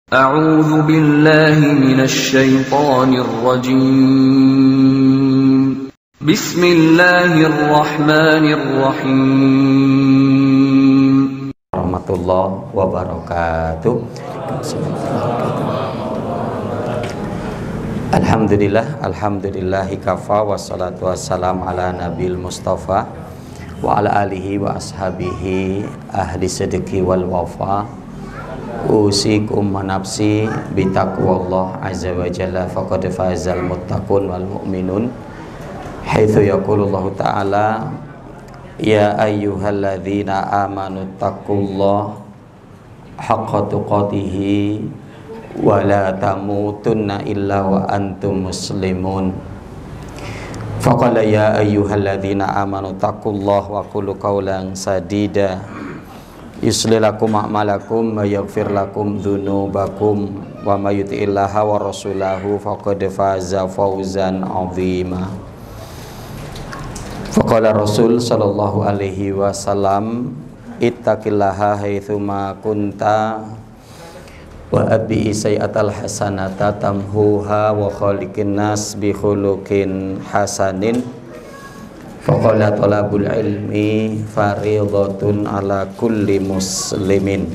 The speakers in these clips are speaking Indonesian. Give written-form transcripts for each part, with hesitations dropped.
أعوذ بالله من الشيطان الرجيم بسم الله الرحمن الرحيم warahmatullahi wabarakatuh. Alhamdulillahi kafa wassalatu wassalam ala nabil mustafa wa ala alihi wa ashabihi ahli sidqi wal wafa. Usikum manapsi bitaqwallah azza wa jalla faqad fazal muttaqun wal mu'minun haitsu yaqulullahu ta'ala ya ayyuhalladzina amanu taqullaha haqqa tuqatih wa la tamutunna illa wa antum muslimun. Faqala ya ayyuhalladzina amanu taqullaha wa qulu qawlan sadida yuslih lakum a'malakum wa yaghfir lakum dzunubakum wa may yuti'illaha wa rasulahu faqad faza fawzan 'azima. Faqala Rasul sallallahu alaihi wasallam ittaqillaha haitsuma kunta wa abi sayyatal hasanata tamhuha wa khaliqin nas bi khuluqin hasanin. Faqala talabul ilmi fariidatun ala kulli muslimin.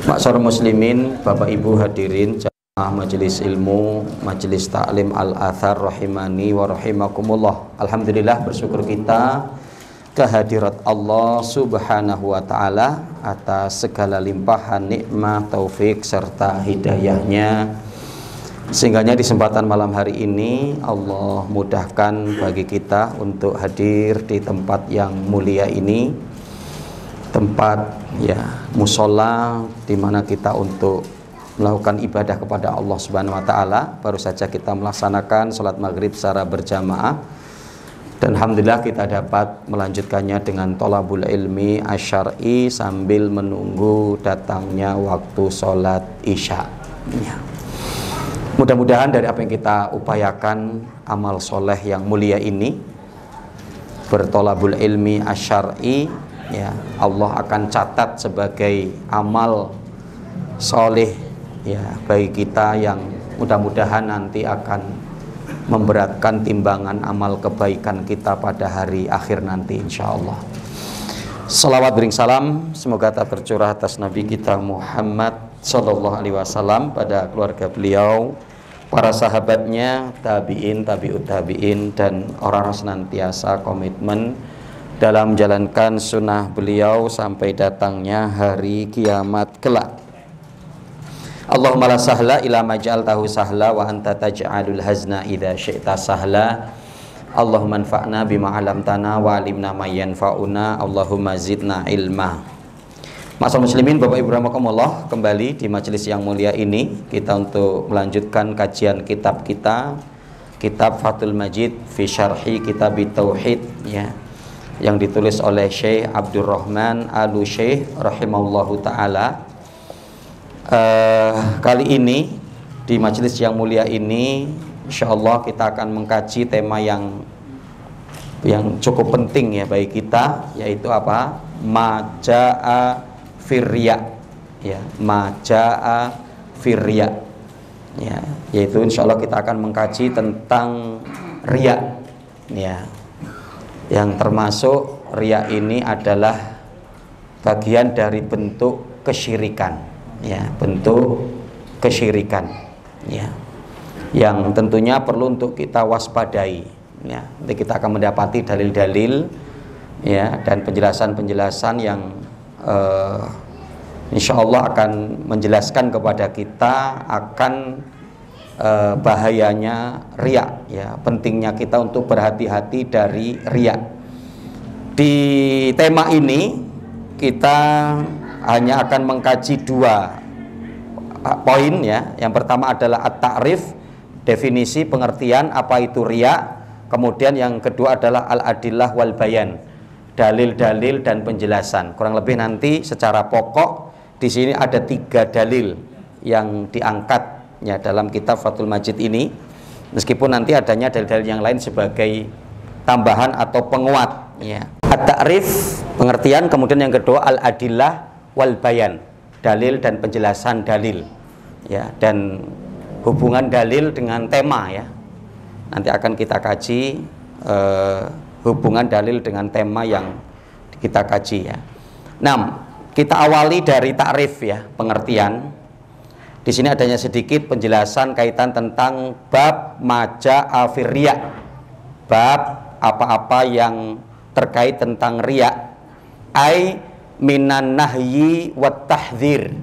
Masyarakat muslimin, Bapak Ibu hadirin jamaah majelis ilmu, majelis taklim Al-Athar rahimani wa rahimakumullah. Alhamdulillah, bersyukur kita kehadirat Allah subhanahu wa ta'ala atas segala limpahan nikmat, taufik serta hidayahnya, sehingganya di kesempatan malam hari ini Allah mudahkan bagi kita untuk hadir di tempat yang mulia ini, tempat ya musola di mana kita untuk melakukan ibadah kepada Allah Subhanahu wa taala. Baru saja kita melaksanakan salat maghrib secara berjamaah dan alhamdulillah kita dapat melanjutkannya dengan thalabul ilmi asyar'i sambil menunggu datangnya waktu salat isya ya. Mudah-mudahan dari apa yang kita upayakan amal soleh yang mulia ini, bertolabul ilmi asyar'i ya, Allah akan catat sebagai amal soleh ya bagi kita yang mudah-mudahan nanti akan memberatkan timbangan amal kebaikan kita pada hari akhir nanti insyaallah. Salawat bering salam semoga tak tercurah atas Nabi kita Muhammad sallallahu alaihi wasallam, pada keluarga beliau, para sahabatnya, tabi'in, tabi'ut tabi'in, dan orang senantiasa komitmen dalam menjalankan sunnah beliau sampai datangnya hari kiamat kelak. Allahumma la sahla ila ma ja'altahu sahla wa anta taj'alul hazna idza syi'ta sahla. Allahumma anfa'na bima 'allamtana wa 'allimna ma yanfa'una. Allahumma zidna ilma. Masa muslimin, Bapak Ibu rahimakumullah, kembali di majelis yang mulia ini kita untuk melanjutkan kajian kitab kita, kitab Fathul Majid fi Syarhi Kitab Tauhid ya, yang ditulis oleh Syekh Abdurrahman Al-Syekh rahimahullahu taala. Kali ini di majelis yang mulia ini insyaallah kita akan mengkaji tema yang cukup penting ya bagi kita, yaitu apa? Majaa firya ya, majaa firya ya, yaitu insyaallah kita akan mengkaji tentang riya ya, yang termasuk riya ini adalah bagian dari bentuk kesyirikan ya, bentuk kesyirikan ya, yang tentunya perlu untuk kita waspadai ya. Nanti kita akan mendapati dalil-dalil ya dan penjelasan-penjelasan yang insya Allah akan menjelaskan kepada kita akan bahayanya riya ya, pentingnya kita untuk berhati-hati dari riya. Di tema ini kita hanya akan mengkaji dua poin ya. Yang pertama adalah at-ta'rif, definisi pengertian apa itu riya. Kemudian yang kedua adalah al-adillah wal bayan, dalil-dalil dan penjelasan. Kurang lebih nanti secara pokok di sini ada 3 dalil yang diangkat ya dalam kitab Fathul Majid ini, meskipun nanti adanya dalil-dalil yang lain sebagai tambahan atau penguat ya. At-ta'rif pengertian, kemudian yang kedua al-adillah wal bayan, dalil dan penjelasan dalil, ya, dan hubungan dalil dengan tema, ya. Nanti akan kita kaji hubungan dalil dengan tema yang kita kaji, ya. Nah, kita awali dari takrif, ya, pengertian. Di sini adanya sedikit penjelasan kaitan tentang bab maja'a fir riya. Bab apa-apa yang terkait tentang riya. Ai minan nahyi wat tahdzir.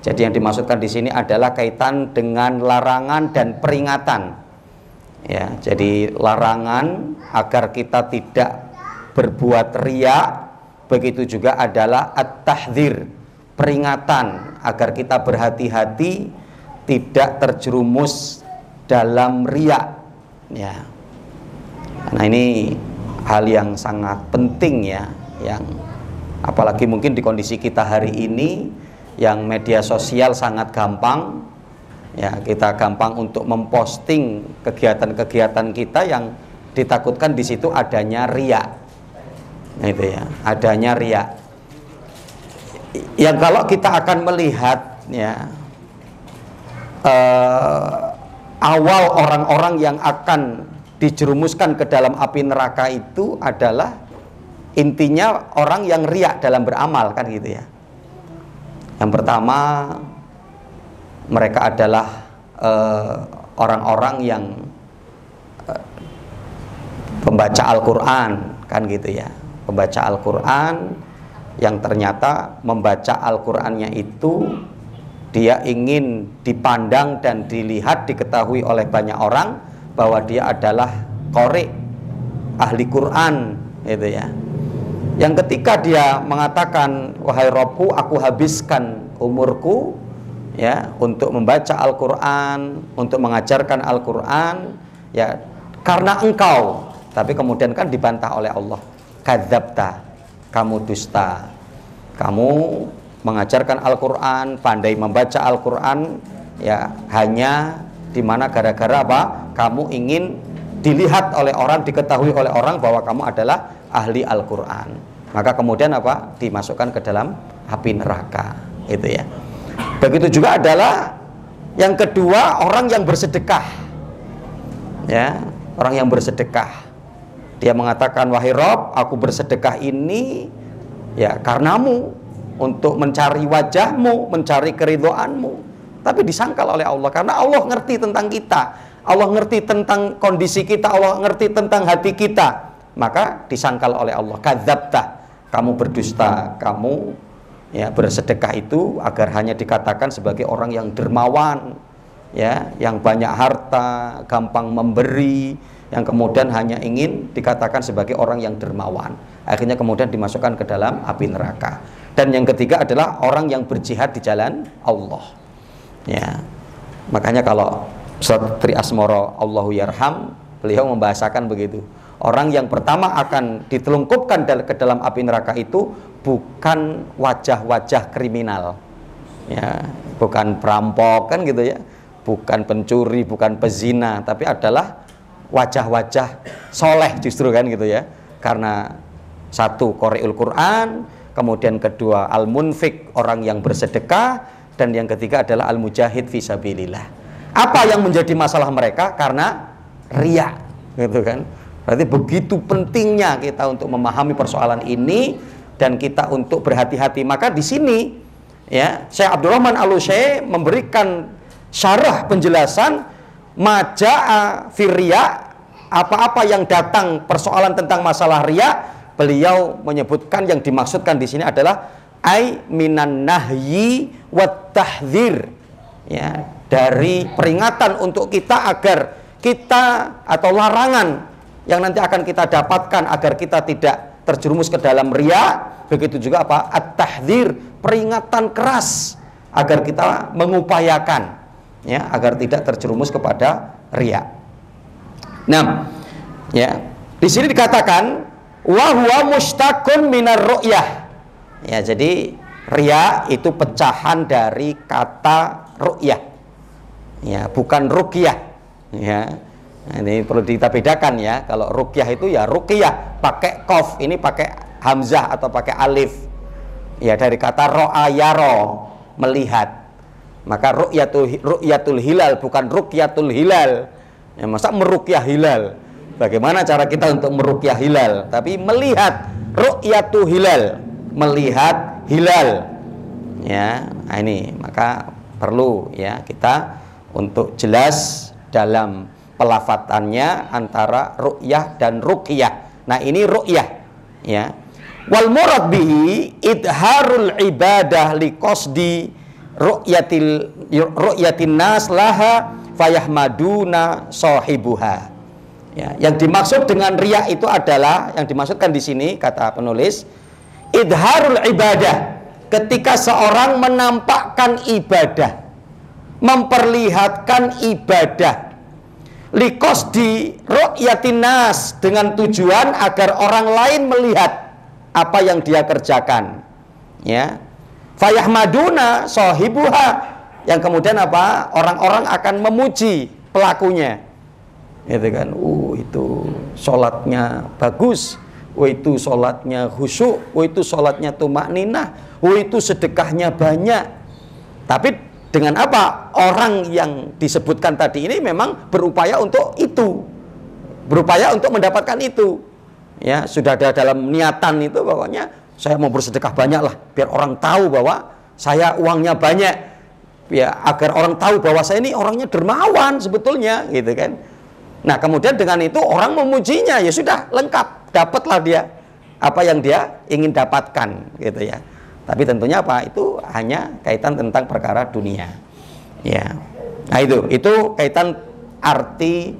Jadi yang dimaksudkan di sini adalah kaitan dengan larangan dan peringatan. Ya, jadi larangan agar kita tidak berbuat riya, begitu juga adalah at-tahdzir, peringatan agar kita berhati-hati tidak terjerumus dalam riya, ya. Nah, ini hal yang sangat penting, ya, yang apalagi mungkin di kondisi kita hari ini yang media sosial sangat gampang, ya, kita gampang untuk memposting kegiatan-kegiatan kita yang ditakutkan di situ adanya riya. Nah, itu, ya, adanya riya. Yang kalau kita akan melihat, ya, awal orang-orang yang akan dijerumuskan ke dalam api neraka itu adalah intinya orang yang riya dalam beramal, kan gitu, ya. Yang pertama, mereka adalah orang-orang yang pembaca Al-Quran, kan gitu, ya. Pembaca Al-Quran yang ternyata membaca Al-Qur'annya itu dia ingin dipandang dan dilihat, diketahui oleh banyak orang bahwa dia adalah qori, ahli Quran, gitu, ya. Yang ketika dia mengatakan, wahai Robku, aku habiskan umurku, ya, untuk membaca Al-Qur'an, untuk mengajarkan Al-Qur'an, ya, karena engkau. Tapi kemudian kan dibantah oleh Allah, kadzabta, kamu dusta, kamu mengajarkan Al-Qur'an, pandai membaca Al-Qur'an, ya, hanya dimana gara-gara apa? Kamu ingin dilihat oleh orang, diketahui oleh orang bahwa kamu adalah ahli Al-Qur'an. Maka kemudian apa? Dimasukkan ke dalam api neraka, itu, ya. Begitu juga adalah yang kedua, orang yang bersedekah, ya, orang yang bersedekah. Dia mengatakan, wahai Rob, aku bersedekah ini, ya, karenamu, untuk mencari wajahmu, mencari keridhoanmu. Tapi disangkal oleh Allah, karena Allah ngerti tentang kita, Allah ngerti tentang kondisi kita, Allah ngerti tentang hati kita. Maka disangkal oleh Allah, kadzabta, kamu berdusta, kamu, ya, bersedekah itu agar hanya dikatakan sebagai orang yang dermawan, ya, yang banyak harta, gampang memberi, yang kemudian hanya ingin dikatakan sebagai orang yang dermawan. Akhirnya kemudian dimasukkan ke dalam api neraka. Dan yang ketiga adalah orang yang berjihad di jalan Allah, ya. Makanya kalau Ustaz Tri Asmoro Allahu Yarham, beliau membahasakan begitu. Orang yang pertama akan ditelungkupkan ke dalam api neraka itu bukan wajah-wajah kriminal, ya, bukan perampok, kan gitu, ya, bukan pencuri, bukan pezina, tapi adalah wajah-wajah soleh justru, kan gitu, ya. Karena satu, qori'ul Quran, kemudian kedua, al-munfik, orang yang bersedekah, dan yang ketiga adalah al-mujahid fisabilillah. Apa yang menjadi masalah mereka? Karena riya, gitu, kan. Berarti begitu pentingnya kita untuk memahami persoalan ini dan kita untuk berhati-hati. Maka di sini, ya, Syekh Abdurrahman Al-Utsaimin memberikan syarah penjelasan maja'a fir riya, apa-apa yang datang persoalan tentang masalah riya. Beliau menyebutkan yang dimaksudkan di sini adalah ai minan nahyi wat tahdzir, ya, dari peringatan untuk kita agar kita, atau larangan yang nanti akan kita dapatkan agar kita tidak terjerumus ke dalam riya. Begitu juga apa? At-tahdzir, peringatan keras agar kita mengupayakan, ya, agar tidak terjerumus kepada riya. Nah, ya, di sini dikatakan wa huwa mustaqun minar ru'yah. Ya, jadi riya itu pecahan dari kata ru'yah, ya, bukan ruqyah, ya. Nah, ini perlu kita bedakan, ya. Kalau ruqyah itu ya ruqyah pakai qaf, ini pakai hamzah atau pakai alif, ya, dari kata ro'a yaro, melihat. Maka ru'yatul hilal bukan ruqyatul hilal. Ya, masa meruqyah hilal? Bagaimana cara kita untuk meruqyah hilal? Tapi melihat ru'yatul hilal, melihat hilal. Ya, nah ini maka perlu ya kita untuk jelas dalam pelafatannya antara ru'yah dan ruqyah. Nah, ini ru'yah ya. Wal murad bihi idharul ibadah liqasdi ru'yatin nas laha fayahmaduna sahibuha. Ya, yang dimaksud dengan riya itu adalah, yang dimaksudkan di sini kata penulis, idharul ibadah, ketika seorang menampakkan ibadah, memperlihatkan ibadah, liqasdi ru'yatin nas, dengan tujuan agar orang lain melihat apa yang dia kerjakan. Ya. Fayahmaduna sahibuha, yang kemudian apa? Orang-orang akan memuji pelakunya. Gitu kan. Itu sholatnya bagus. Itu sholatnya khusyuk. Itu sholatnya tumakninah. Itu sedekahnya banyak. Tapi dengan apa? Orang yang disebutkan tadi ini memang berupaya untuk itu. Berupaya untuk mendapatkan itu. Ya, sudah ada dalam niatan itu pokoknya saya mau bersedekah banyak lah, biar orang tahu bahwa saya uangnya banyak, ya agar orang tahu bahwa saya ini orangnya dermawan sebetulnya, gitu kan. Nah, kemudian dengan itu orang memujinya, ya sudah lengkap, dapatlah dia apa yang dia ingin dapatkan, gitu ya. Tapi tentunya apa? Itu hanya kaitan tentang perkara dunia, ya. Nah, itu kaitan arti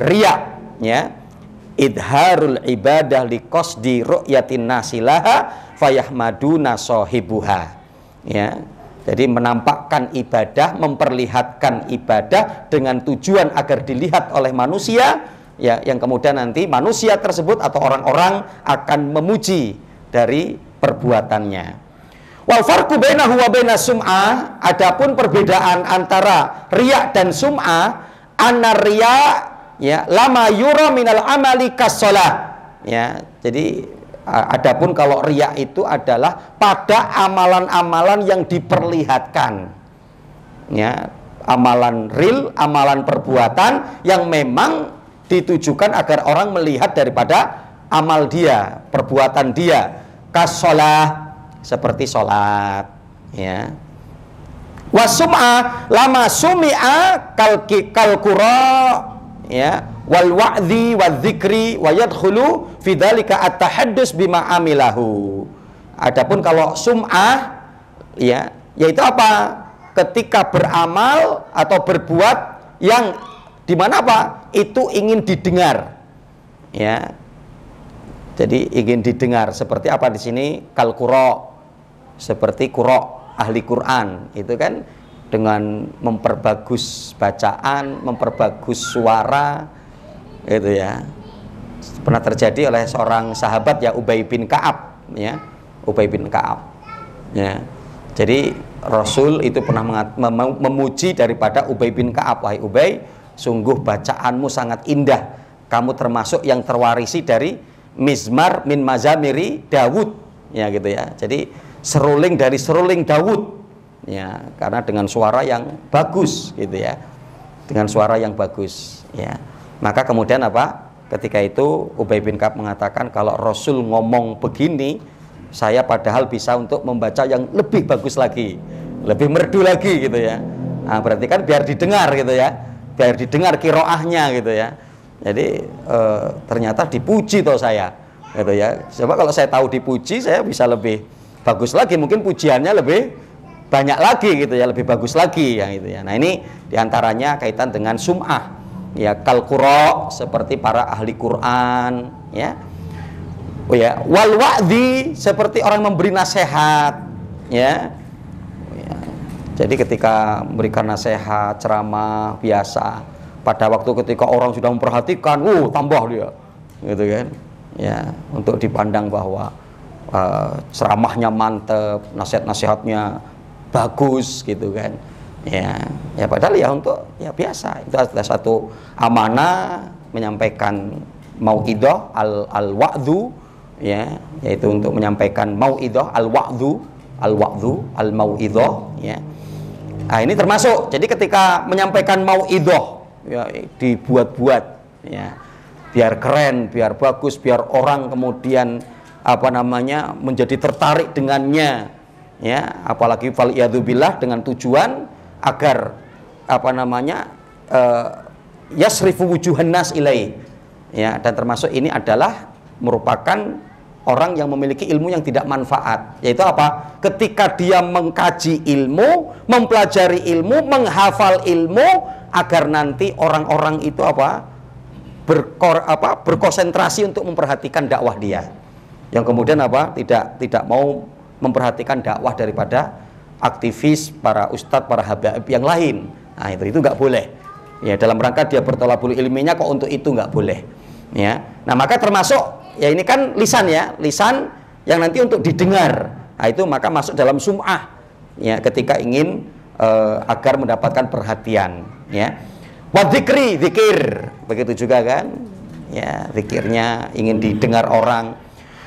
riya, ya. Idharul ibadah liqasdi ru'yatin nasilaha fayahmaduna sahibuha. Ya. Jadi menampakkan ibadah, memperlihatkan ibadah dengan tujuan agar dilihat oleh manusia, ya, yang kemudian nanti manusia tersebut atau orang-orang akan memuji dari perbuatannya. Wal farqu bainahu wa bainas sum'ah, adapun perbedaan antara riya dan sum'ah, anna riya ya lama yura minal amali kassalah. Ya, jadi adapun kalau riya itu adalah pada amalan-amalan yang diperlihatkan. Ya, amalan real, amalan perbuatan yang memang ditujukan agar orang melihat daripada amal dia, perbuatan dia. Kassalah, seperti sholat, ya. Wasum'ah lama sumi'a kalqura, ya, wal wa'dhi wa dzikri wa yadkhulu fi dzalika at-tahaddus bima amilahu. Adapun kalau sum'ah, ya, yaitu apa? Ketika beramal atau berbuat yang dimana apa? Itu ingin didengar, ya. Jadi ingin didengar, seperti apa di sini? Kal qura, seperti qura ahli Quran, itu kan dengan memperbagus bacaan, memperbagus suara, gitu ya. Pernah terjadi oleh seorang sahabat, ya, Ubay bin Ka'ab, ya, Ubay bin Ka'ab, ya. Jadi Rasul itu pernah memuji daripada Ubay bin Ka'ab, wahai Ubay, sungguh bacaanmu sangat indah, kamu termasuk yang terwarisi dari mizmar min mazamiri Dawud, ya, gitu ya. Jadi seruling dari seruling Dawud, ya, karena dengan suara yang bagus, gitu ya, dengan suara yang bagus, ya. Maka kemudian apa? Ketika itu Ubay bin Ka'ab mengatakan, kalau Rasul ngomong begini, saya padahal bisa untuk membaca yang lebih bagus lagi, lebih merdu lagi, gitu ya. Nah, berarti kan biar didengar, gitu ya, biar didengar kiroahnya, gitu ya. Jadi ternyata dipuji toh saya, gitu ya. Coba kalau saya tahu dipuji, saya bisa lebih bagus lagi, mungkin pujiannya lebih banyak lagi, gitu ya, lebih bagus lagi, yang itu ya. Nah, ini diantaranya kaitan dengan sum'ah, ya, kal qura, seperti para ahli Quran, ya. Oh ya, wal wa'dhi, seperti orang memberi nasihat, ya. Ya. Jadi ketika memberikan nasihat, ceramah biasa, pada waktu ketika orang sudah memperhatikan, tambah dia, gitu kan, ya, untuk dipandang bahwa ceramahnya mantep, nasihat-nasihatnya bagus, gitu kan, ya, ya, padahal ya untuk ya biasa, itu adalah satu amanah menyampaikan mau'idah al-wa'dhu, ya, yaitu untuk menyampaikan mau'idah al-wa'dhu, al-wa'dhu, al-mau'idhah, ya. Nah, ini termasuk. Jadi ketika menyampaikan mau'idhah, ya, dibuat-buat, ya, biar keren, biar bagus, biar orang kemudian menjadi tertarik dengannya, ya. Apalagi faliyadzubillah, dengan tujuan agar yasrifu wujuhan nas ilaih, ya. Dan termasuk ini adalah merupakan orang yang memiliki ilmu yang tidak manfaat, yaitu apa? Ketika dia mengkaji ilmu, mempelajari ilmu, menghafal ilmu, agar nanti orang-orang itu berkonsentrasi untuk memperhatikan dakwah dia, yang kemudian tidak mau memperhatikan dakwah daripada aktivis, para ustadz, para habaib yang lain. Nah, itu nggak boleh, ya. Dalam rangka dia bertolabul ilminya kok untuk itu nggak boleh, ya. Nah, maka termasuk, ya, ini kan lisan, ya, lisan yang nanti untuk didengar. Nah, itu maka masuk dalam sum'ah, ya, ketika ingin agar mendapatkan perhatian, ya. Wa dzikri, zikir, begitu juga kan, ya, zikirnya ingin didengar orang.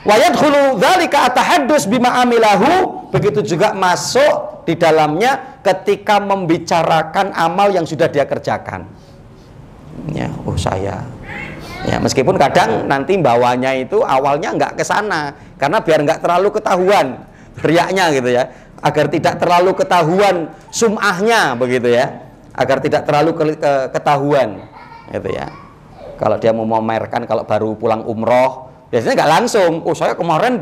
Wa yadkhulu dzalika atahaddus bima amilahu, begitu juga masuk di dalamnya ketika membicarakan amal yang sudah dia kerjakan, ya. Saya, ya, meskipun kadang nanti bawanya itu awalnya nggak ke sana, karena biar nggak terlalu ketahuan riaknya, gitu ya, agar tidak terlalu ketahuan sum'ahnya, begitu ya, agar tidak terlalu ketahuan, gitu ya. Kalau dia mau memamerkan, kalau baru pulang umroh, biasanya nggak langsung, saya kemarin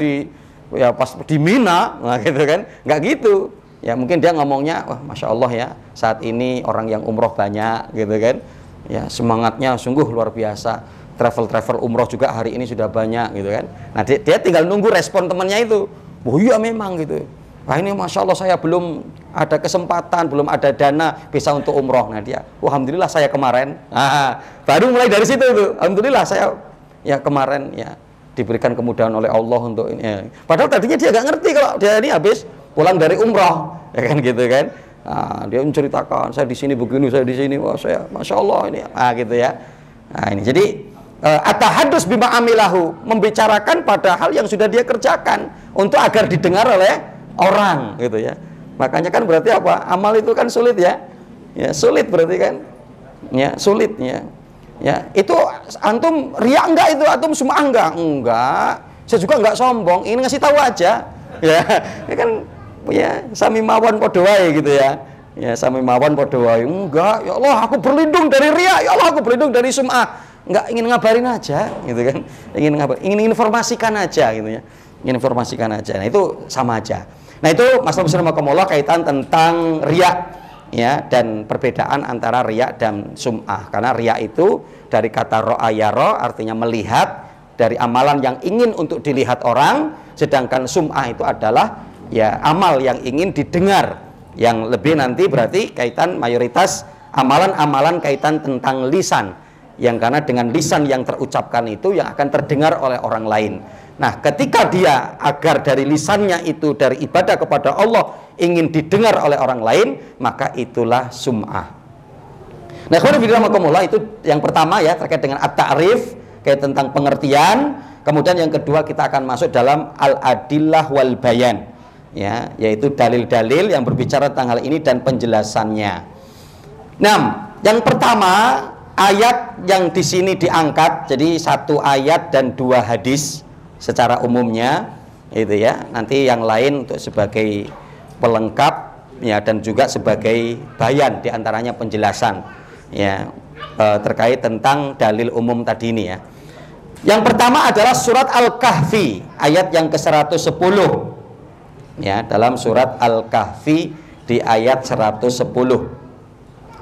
pas di Mina, nah, gitu kan, nggak gitu, ya. Mungkin dia ngomongnya, wah, masya Allah, ya, saat ini orang yang umroh banyak, gitu kan, ya, semangatnya sungguh luar biasa. Travel umroh juga hari ini sudah banyak, gitu kan. Nah, dia tinggal nunggu respon temannya itu. Oh iya memang, gitu. Wah, ini masya Allah saya belum ada kesempatan, belum ada dana bisa untuk umroh. Nah, dia, alhamdulillah saya kemarin. Nah, baru mulai dari situ tuh. Alhamdulillah saya, ya, kemarin, ya, diberikan kemudahan oleh Allah untuk ini. Ya. Padahal tadinya dia nggak ngerti kalau dia ini habis pulang dari umroh, ya kan, gitu kan. Nah, dia menceritakan, saya di sini begini, saya di sini, wah, saya masya Allah ini, gitu ya. Nah, ini jadi atahaddus bima amilahu, membicarakan pada hal yang sudah dia kerjakan untuk agar didengar oleh orang, gitu ya. Makanya kan berarti apa? Amal itu kan sulit, ya. Ya, sulit berarti kan. Ya, sulit, ya. Ya, itu antum riya enggak itu? Antum sum'ah enggak? Enggak. Saya juga enggak sombong, ingin ngasih tahu aja. Ya, ya kan, ya, sami mawon padha wae, gitu ya. Ya, sami mawon padha wae. Enggak, ya Allah, aku berlindung dari riya. Ya Allah, aku berlindung dari sum'ah. Enggak, ingin ngabarin aja, gitu kan. Ingin informasikan aja, gitu ya. Ingin informasikan aja. Nah, itu sama aja. Nah, itu Mas Rasulullah kaitan tentang riya, ya, dan perbedaan antara riya dan sum'ah. Karena riya itu dari kata ro'a yara, artinya melihat, dari amalan yang ingin untuk dilihat orang, sedangkan sum'ah itu adalah, ya, amal yang ingin didengar, yang lebih nanti berarti kaitan mayoritas amalan-amalan kaitan tentang lisan, yang karena dengan lisan yang terucapkan itu yang akan terdengar oleh orang lain. Nah, ketika dia agar dari lisannya itu, dari ibadah kepada Allah, ingin didengar oleh orang lain, maka itulah sum'ah. Nah, itu yang pertama, ya, terkait dengan at-ta'rif, kayak tentang pengertian. Kemudian yang kedua kita akan masuk dalam al-adillah wal bayan, ya, yaitu dalil-dalil yang berbicara tentang hal ini dan penjelasannya. Nah, yang pertama, ayat yang di sini diangkat, jadi satu ayat dan dua hadis secara umumnya, itu ya. Nanti yang lain untuk sebagai pelengkap, ya, dan juga sebagai bayan, diantaranya penjelasan, ya, terkait tentang dalil umum tadi ini, ya. Yang pertama adalah surat Al-Kahfi ayat yang ke-110, ya, dalam surat Al-Kahfi di ayat 110,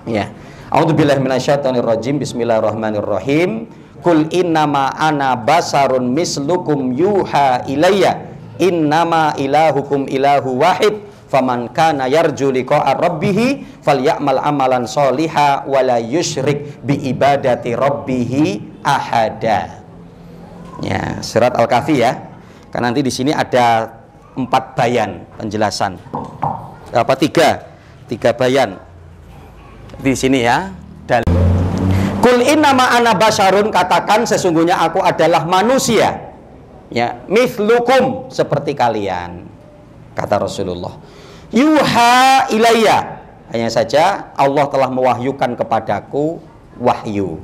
ya. A'udzubillahi minasyaitonirrajim. Bismillahirrahmanirrahim. Qul innama ana basarun mislukum yuha ilayya innama ilahukum ilahu wahid faman kana yarju liqa'a rabbih falyamal amalan sholiha wala yusyrik bi ibadati rabbih ahada. Ya, surat Al-Kahfi, ya. Karena nanti di sini ada 4 bayan penjelasan. Tiga bayan di sini, ya. Kul innama ana basyarun, katakan sesungguhnya aku adalah manusia, ya, mithlukum, seperti kalian. kata Rasulullah. Yuha ilayya, hanya saja Allah telah mewahyukan kepadaku wahyu.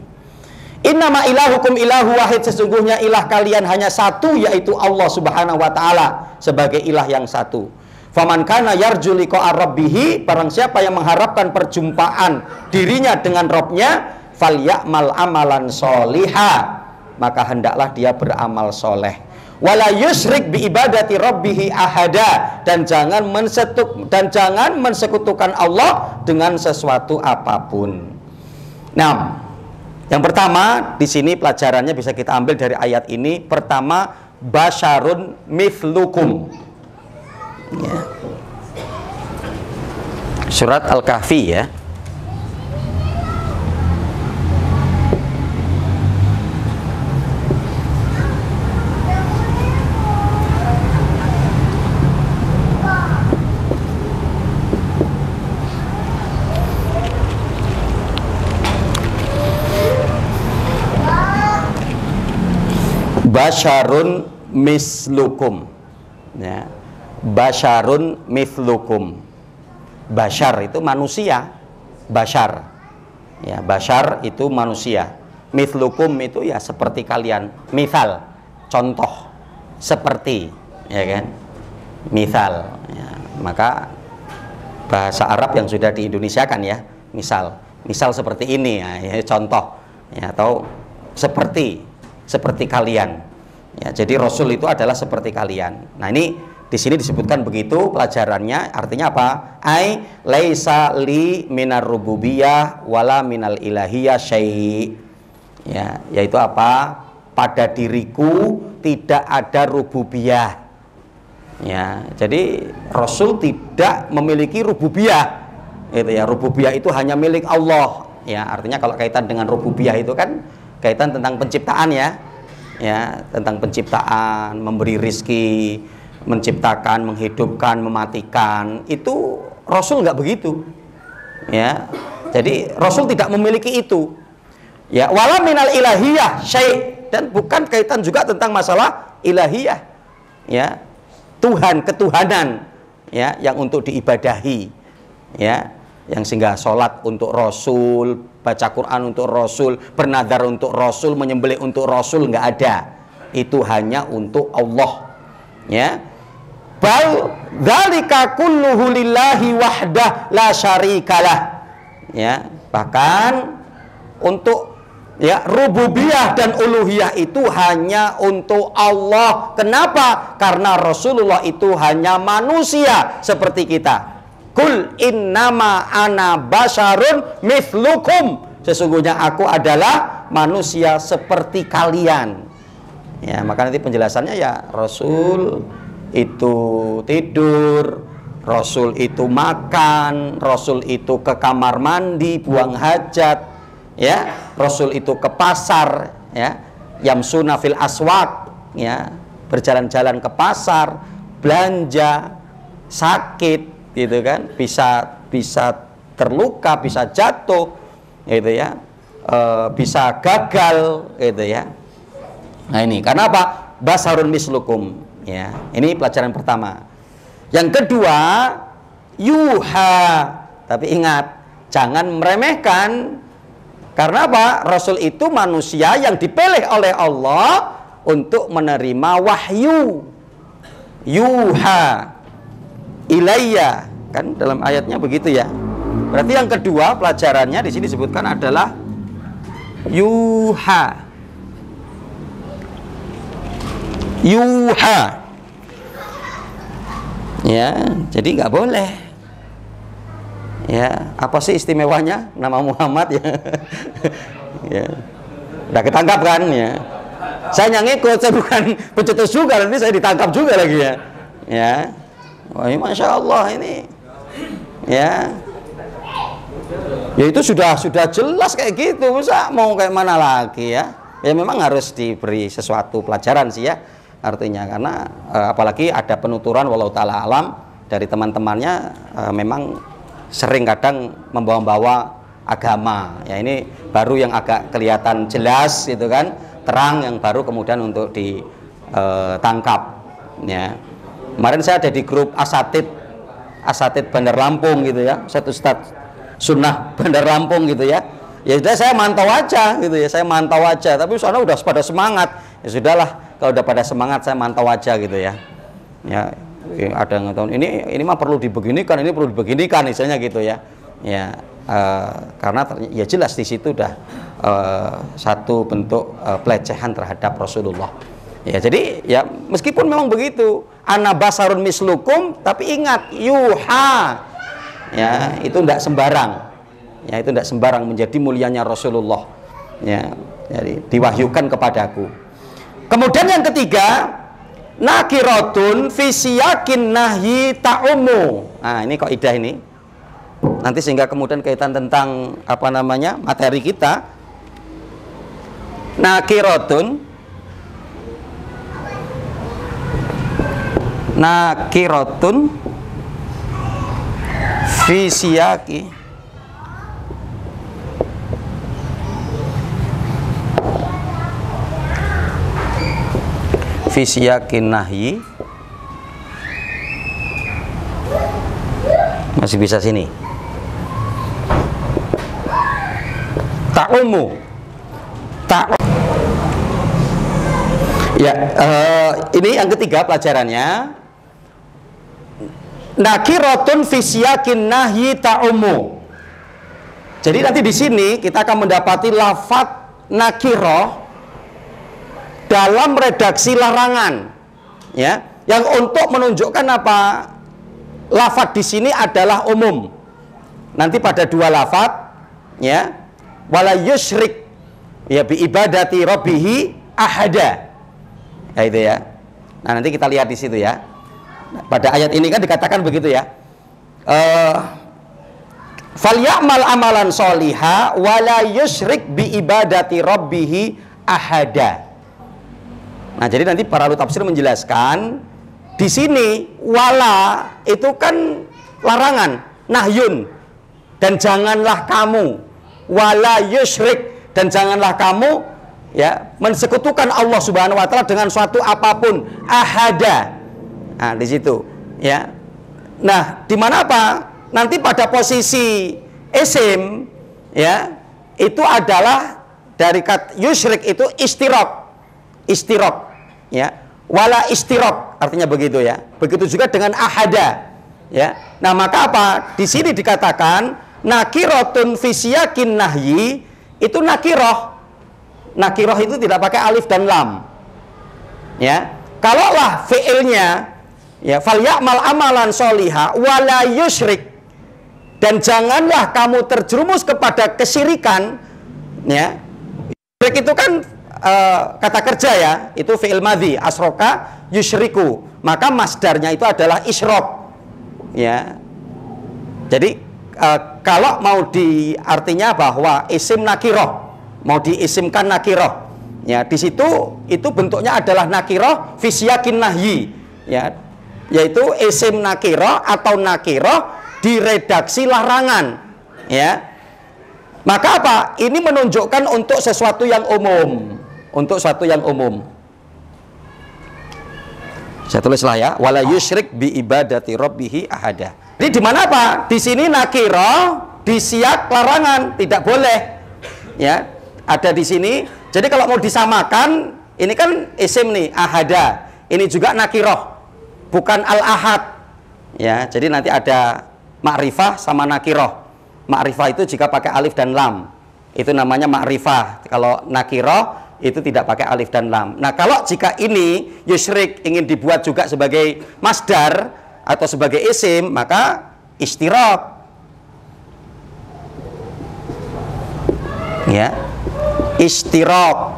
Innama ilahukum ilahu wahid, sesungguhnya ilah kalian hanya satu, yaitu Allah Subhanahu wa ta'ala sebagai ilah yang satu. Faman kana yarju liqa'a rabbih, barang siapa yang mengharapkan perjumpaan dirinya dengan Rabbnya, falyamal amalan sholiha, maka hendaklah dia beramal soleh. Wala yusyrik bi ibadati rabbih ahada, dan jangan mensekutukan Allah dengan sesuatu apapun. Nah, yang pertama di sini pelajarannya bisa kita ambil dari ayat ini. Pertama, basyarun mithlukum. Ya. Surat Al-Kahfi ya. Basyarun mislukum ya. Basyarun mithlukum. Basyar itu manusia, basyar ya, basyar itu manusia. Mithlukum itu ya seperti kalian. Misal, contoh, seperti, ya kan, misal ya. Maka bahasa Arab yang sudah diindonesiakan ya, misal seperti ini ya, contoh ya, atau seperti kalian ya. Jadi Rasul itu adalah seperti kalian. Nah, ini di sini disebutkan begitu pelajarannya. Artinya apa? Ai laisa li minar rububiyah wala minal ilahiyah syai'. Ya, yaitu apa? Pada diriku tidak ada rububiyah. Ya, jadi Rasul tidak memiliki rububiyah. Itu ya, rububiyah itu hanya milik Allah. Ya, artinya kalau kaitan dengan rububiyah itu kan kaitan tentang penciptaan ya. Ya, tentang penciptaan, memberi rizki, menciptakan, menghidupkan, mematikan. Itu Rasul nggak begitu. Ya. Jadi Rasul tidak memiliki itu. Ya, wala minal ilahiyah syai', dan bukan kaitan juga tentang masalah ilahiyah. Ya. Tuhan, ketuhanan ya, yang untuk diibadahi. Ya. Yang sehingga sholat untuk Rasul, baca Quran untuk Rasul, bernadar untuk Rasul, menyembelih untuk Rasul, nggak ada. Itu hanya untuk Allah. Ya. Bal dzalika kulluhu lillahi wahdah la syarikalah. Ya, bahkan untuk ya rububiyah dan uluhiyah itu hanya untuk Allah. Kenapa? Karena Rasulullah itu hanya manusia seperti kita. Kul innama ana basyarun mithlukum, sesungguhnya aku adalah manusia seperti kalian. Ya, maka nanti penjelasannya ya, Rasul itu tidur, Rasul itu makan, Rasul itu ke kamar mandi, buang hajat, ya, Rasul itu ke pasar, ya, yamsuna fil aswaq, ya, berjalan-jalan ke pasar, belanja, sakit, gitu kan, bisa terluka, bisa jatuh, gitu ya, bisa gagal, gitu ya. Nah, ini karena apa? Basarun mislukum, ya. Ini pelajaran pertama. Yang kedua, yuha. Tapi ingat, jangan meremehkan. Karena apa? Rasul itu manusia yang dipilih oleh Allah untuk menerima wahyu. Yuha ilayya, kan dalam ayatnya begitu ya. Berarti yang kedua pelajarannya di sini disebutkan adalah yuha. Yuha. Ya, jadi nggak boleh. Ya, apa sih istimewanya nama Muhammad ya? Ya, udah ketangkap kan ya? Saya yang ikut, saya bukan pencetus juga, nanti saya ditangkap juga lagi ya. Ya. Wah, ini Masya Allah ini ya, ya itu sudah jelas kayak gitu, masa mau kayak mana lagi ya. Ya memang harus diberi sesuatu pelajaran sih ya, artinya karena apalagi ada penuturan walau ta'ala alam dari teman-temannya, memang sering kadang membawa-bawa agama ya. Ini baru yang agak kelihatan jelas gitu kan, terang, yang baru kemudian untuk ditangkap ya. Kemarin saya ada di grup asatid Bandar Lampung gitu ya, Ustadz Sunnah Bandar Lampung gitu ya. Ya sudah, saya mantau aja gitu ya, saya mantau aja. Tapi soalnya udah pada semangat, ya sudahlah, kalau udah pada semangat saya mantau aja gitu ya. Ya, ada yang tahun ini mah perlu dibeginikan, ini perlu dibeginikan, misalnya gitu ya. Ya, karena ya jelas di situ udah satu bentuk pelecehan terhadap Rasulullah. Ya, jadi ya meskipun memang begitu, ana basarun mislukum, tapi ingat yuha. Ya, itu tidak sembarang. Ya, itu tidak sembarang, menjadi mulianya Rasulullah. Ya, jadi diwahyukan kepadaku. Kemudian yang ketiga, nakiratun fi siyakin nahyi ta'umu. Nah, ini kaidah ini. Nanti sehingga kemudian kaitan tentang apa namanya? Materi kita. Nakiratun fi siyaki Fisiyakin nahyi. Masih bisa sini. Ta'umu. Ya, ini yang ketiga pelajarannya. Nakiratun fisiyakin nahyi ta'umu. Jadi nanti di sini kita akan mendapati lafadz nakirah dalam redaksi larangan, ya, yang untuk menunjukkan apa, lafadz di sini adalah umum. Nanti pada dua lafadz, ya, wala yusyrik ya bi ibadati rabbihi ahada, ya itu ya. Nah, nanti kita lihat di situ ya. Pada ayat ini kan dikatakan begitu ya. Falyamal amalan sholiha wala yusyrik bi ibadati rabbihi ahada. Nah, jadi nanti para ahli tafsir menjelaskan di sini wala itu kan larangan, nahyun, dan janganlah kamu, wala yusyrik, dan janganlah kamu ya mensekutukan Allah Subhanahu wa taala dengan suatu apapun, ahada. Nah, di situ ya. Nah, di mana apa? Nanti pada posisi isim ya, itu adalah dari kata yusyrik itu istirok ya, wala istirok artinya begitu ya. Begitu juga dengan ahada ya. Nah, maka apa? Di sini dikatakan nakiratun fi siyakin nahyi, itu nakiroh. Nakiroh itu tidak pakai alif dan lam ya. Kalaulah fiilnya ya, falyamal amalan sholiha wala yusyrik, dan janganlah kamu terjerumus kepada kesyirikan ya. Syirik itu kan kata kerja ya, itu fi'il madhi, asroka yusyriku, maka masdarnya itu adalah isyrok ya. Jadi kalau mau di artinya bahwa isim nakiroh, mau diisimkan nakiroh ya, di situ itu bentuknya adalah nakiroh fisyakin nahyi ya, yaitu isim nakiroh atau nakiroh di redaksi larangan ya. Maka apa? Ini menunjukkan untuk sesuatu yang umum. Untuk sesuatu yang umum. Saya tulislah ya, wala yusyrik bi ibadati rabbihi ahada. Jadi di mana apa? Di sini nakirah di siyak larangan, tidak boleh. Ya, ada di sini. Jadi kalau mau disamakan, ini kan isim nih, ahada. Ini juga nakirah, bukan al-ahad. Ya, jadi nanti ada ma'rifah sama nakirah. Ma'rifah itu jika pakai alif dan lam, itu namanya ma'rifah. Kalau nakirah itu tidak pakai alif dan lam. Nah, kalau jika ini yusyrik ingin dibuat juga sebagai masdar atau sebagai isim, maka istiraq ya, istiraku.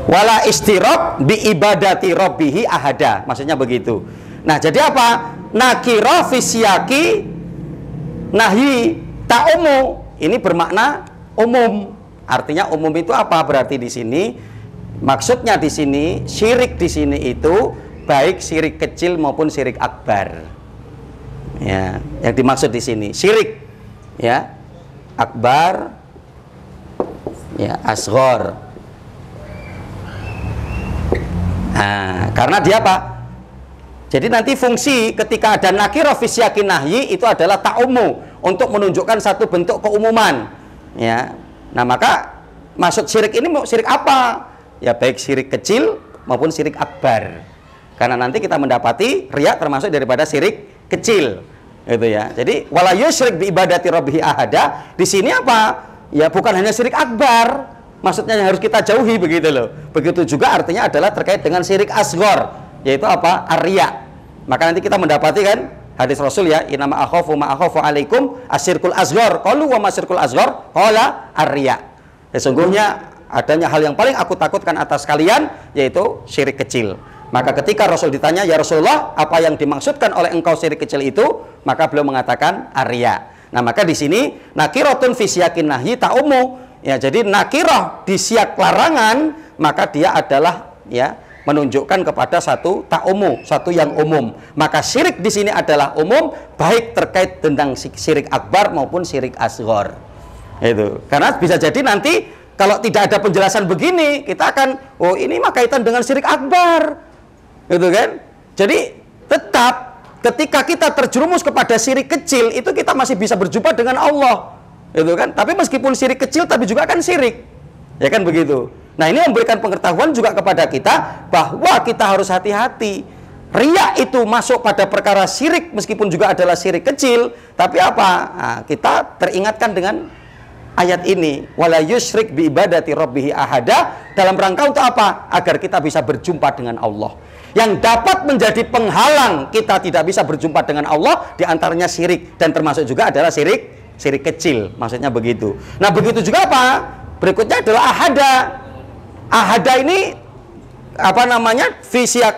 Wala istiraq bi ibadati rabbihi ahada, maksudnya begitu. Nah, jadi apa? Nakirah fi siyaki nahyi ta'umu, ini bermakna umum. Artinya umum itu apa? Berarti di sini maksudnya di sini syirik di sini itu baik syirik kecil maupun syirik akbar. Ya, yang dimaksud di sini syirik ya, akbar ya, asghar. Nah, karena dia apa? Jadi nanti fungsi ketika ada nakirah fi siyaqin nahyi itu adalah ta'ummu, untuk menunjukkan satu bentuk keumuman. Ya. Nah, maka maksud syirik ini syirik apa? Ya baik syirik kecil maupun syirik akbar. Karena nanti kita mendapati riya termasuk daripada syirik kecil. Gitu ya. Jadi wala yusyrik bi ibadati rabbih ahada. Di sini apa? Ya bukan hanya syirik akbar. Maksudnya yang harus kita jauhi begitu loh. Begitu juga artinya adalah terkait dengan syirik asghar, yaitu apa? Ar-riya. Maka nanti kita mendapati kan hadis Rasul ya, inama akhafu ma akhafu alaikum asyirkul asghar. Qalu wa masyirkul asghar? Qala ar-riya. Sesungguhnya adanya hal yang paling aku takutkan atas kalian yaitu syirik kecil. Maka ketika Rasul ditanya, ya Rasulullah, apa yang dimaksudkan oleh engkau syirik kecil itu? Maka beliau mengatakan ar-riya. Nah, maka di sini nakiratun fi siyaqin nahyi ta'ummu. Ya, jadi nakirah di siyak larangan, maka dia adalah ya menunjukkan kepada satu ta'ummu, satu yang umum. Maka syirik di sini adalah umum, baik terkait tentang syirik akbar maupun syirik asghar. Itu. Karena bisa jadi nanti kalau tidak ada penjelasan begini, kita akan oh ini mah kaitan dengan syirik akbar. Gitu kan? Jadi tetap ketika kita terjerumus kepada syirik kecil, itu kita masih bisa berjumpa dengan Allah. Itu kan? Tapi meskipun syirik kecil tapi juga kan syirik. Ya kan begitu. Nah, ini memberikan pengetahuan juga kepada kita bahwa kita harus hati-hati. Riya itu masuk pada perkara syirik meskipun juga adalah syirik kecil, tapi apa? Nah, kita teringatkan dengan ayat ini, wala yusyrik bi ibadati rabbih ahada, dalam rangka untuk apa? Agar kita bisa berjumpa dengan Allah. Yang dapat menjadi penghalang kita tidak bisa berjumpa dengan Allah diantaranya syirik, dan termasuk juga adalah syirik kecil, maksudnya begitu. Nah, begitu juga apa? Berikutnya adalah ahada. Ahada ini apa namanya?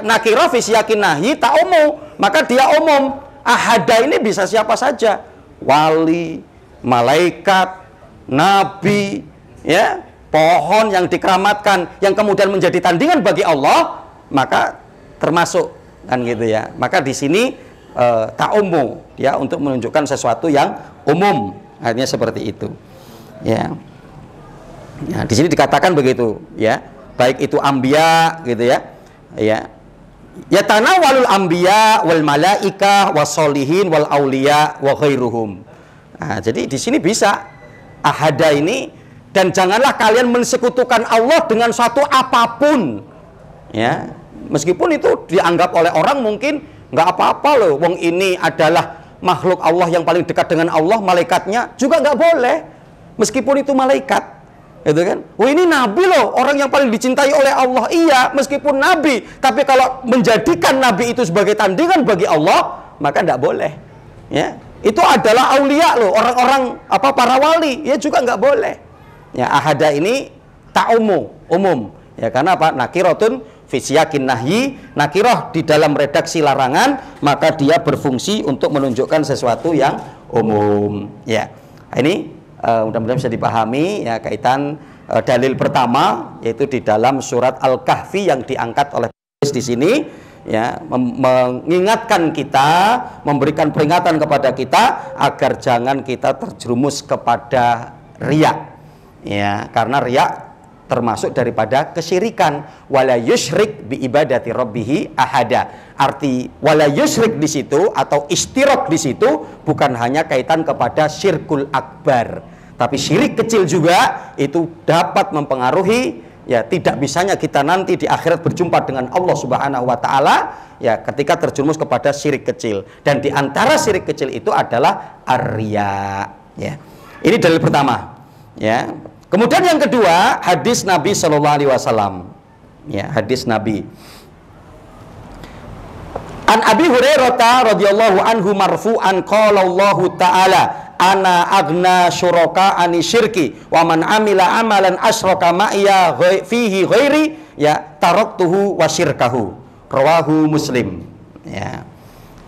Nakirah fi siyaqin nahyi ta'ummu, maka dia umum. Ahada ini bisa siapa saja, wali, malaikat, nabi, ya, pohon yang dikeramatkan, yang kemudian menjadi tandingan bagi Allah, maka termasuk kan gitu ya. Maka di sini ta'ummu ya, untuk menunjukkan sesuatu yang umum, artinya seperti itu. Ya. Ya, di sini dikatakan begitu ya, baik itu anbiya gitu ya. Ya. Ya tanawalul anbiya wal malaikah wassolihin wal auliya wa khairuhum. Nah, jadi di sini bisa ahada ini, dan janganlah kalian mensekutukan Allah dengan suatu apapun. Ya. Meskipun itu dianggap oleh orang mungkin nggak apa-apa loh, wong ini adalah makhluk Allah yang paling dekat dengan Allah, malaikatnya juga nggak boleh, meskipun itu malaikat, gitu kan? Oh ini nabi loh, orang yang paling dicintai oleh Allah, iya, meskipun nabi, tapi kalau menjadikan nabi itu sebagai tandingan bagi Allah, maka nggak boleh. Ya, itu adalah aulia loh, orang-orang apa para wali, ya juga nggak boleh. Ya, ahada ini ta'ummu, umum, ya karena apa? Nakiratun fi siyaqin nahyi, nakirah di dalam redaksi larangan, maka dia berfungsi untuk menunjukkan sesuatu yang umum. Ya, ini mudah-mudahan bisa dipahami ya kaitan dalil pertama, yaitu di dalam surat Al-Kahfi yang diangkat oleh di sini ya, mengingatkan kita, memberikan peringatan kepada kita agar jangan kita terjerumus kepada riya. Ya, karena riya termasuk daripada kesyirikan. Wala yusyrik bi ibadati rabbih ahada. Arti wala yusyrik di situ atau istirak di situ bukan hanya kaitan kepada syirkul akbar, tapi syirik kecil juga itu dapat mempengaruhi ya tidak bisanya kita nanti di akhirat berjumpa dengan Allah Subhanahu wa taala ya ketika terjerumus kepada syirik kecil. Dan di antara syirik kecil itu adalah ar-riya. Ya. Ini dalil pertama. Ya. Kemudian yang kedua, hadis Nabi Shallallahu Alaihi Wasallam. Ya, hadis Nabi. An Abi Hurairah radhiyallahu anhu marfu'an qala Allah Ta'ala ana agna syuraka ani syirki wa man amila amalan asyraka ma'iya fihi ghairi ya taraktuhu wa syirkahu. Rawahu Muslim. Ya.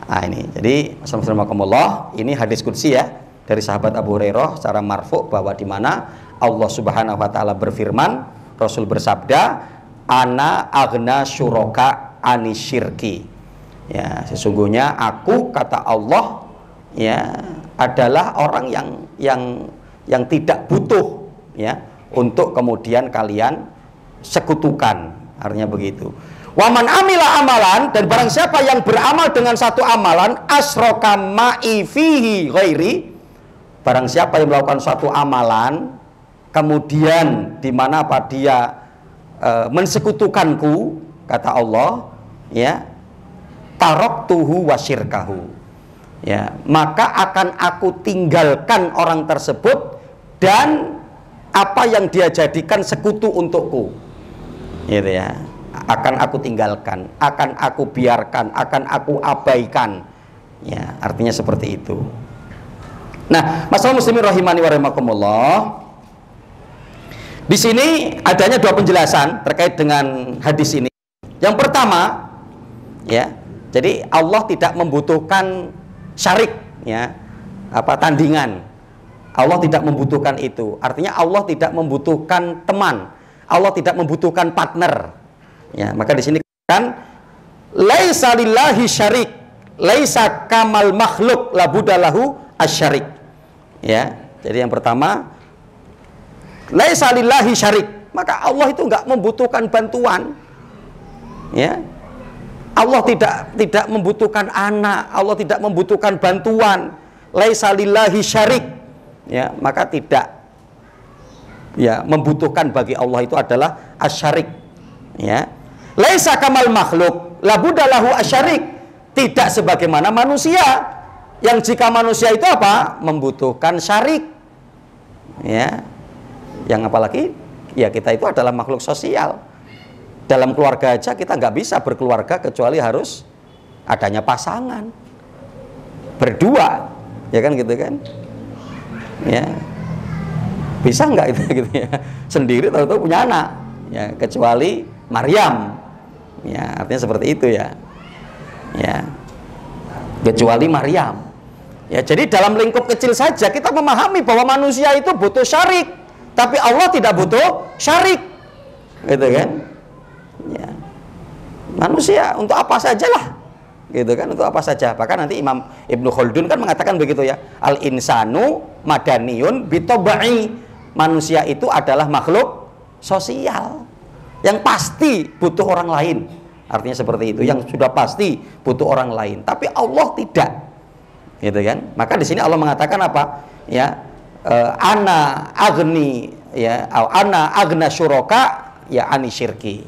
Nah, ini. Jadi, assalamualaikum, ini hadis qudsi ya dari sahabat Abu Hurairah secara marfu' bahwa di mana Allah Subhanahu wa taala berfirman, Rasul bersabda, ana agna syuraka ani syirki. Ya, sesungguhnya aku, kata Allah, ya, adalah orang yang tidak butuh ya untuk kemudian kalian sekutukan. Artinya begitu. Waman amila amalan, dan barang siapa yang beramal dengan satu amalan, asroka ma'i fihi ghairi, barang siapa yang melakukan suatu amalan kemudian di mana apa dia mensekutukanku, kata Allah, ya, taraktuhu wa syirkahu, ya, maka akan aku tinggalkan orang tersebut dan apa yang dia jadikan sekutu untukku, gitu ya. Akan aku tinggalkan, akan aku biarkan, akan aku abaikan, ya, artinya seperti itu. Nah, masalah muslimin rahimani wa rahimakumullah, di sini adanya dua penjelasan terkait dengan hadis ini. Yang pertama, ya, jadi Allah tidak membutuhkan syarik, ya, tandingan. Allah tidak membutuhkan itu. Artinya Allah tidak membutuhkan teman. Allah tidak membutuhkan partner. Ya, maka di sini kan laisa lillahi syarik, laisa kamal makhluk labudalahu asyarik. Ya, jadi yang pertama laisa lillahi syarik, maka Allah itu enggak membutuhkan bantuan. Ya. Allah tidak membutuhkan anak, Allah tidak membutuhkan bantuan. Laisa lillahi syarik. Ya, maka tidak, ya, membutuhkan bagi Allah itu adalah asyarik. Ya. Laisa kamal makhluk labudalahu asyarik, tidak sebagaimana manusia yang jika manusia itu apa? Membutuhkan syarik. Ya. Yang apalagi ya kita itu adalah makhluk sosial. Dalam keluarga aja kita nggak bisa berkeluarga kecuali harus adanya pasangan. Berdua, ya kan, gitu kan? Ya. Bisa nggak itu gitu ya? Sendiri tahu-tahu punya anak. Ya, kecuali Maryam. Ya, artinya seperti itu ya. Ya. Kecuali Maryam. Ya, jadi dalam lingkup kecil saja kita memahami bahwa manusia itu butuh syarik, tapi Allah tidak butuh syarik. Gitu kan? Ya. Manusia untuk apa sajalah. Gitu kan, untuk apa saja. Bahkan nanti Imam Ibnu Khaldun kan mengatakan begitu ya. Al insanu madaniyun bitobai. Manusia itu adalah makhluk sosial yang pasti butuh orang lain. Artinya seperti itu, yang sudah pasti butuh orang lain. Tapi Allah tidak, gitu kan? Maka di sini Allah mengatakan apa? Ya, ana agni, ya, ana agna syuraka, ya, ani syirki.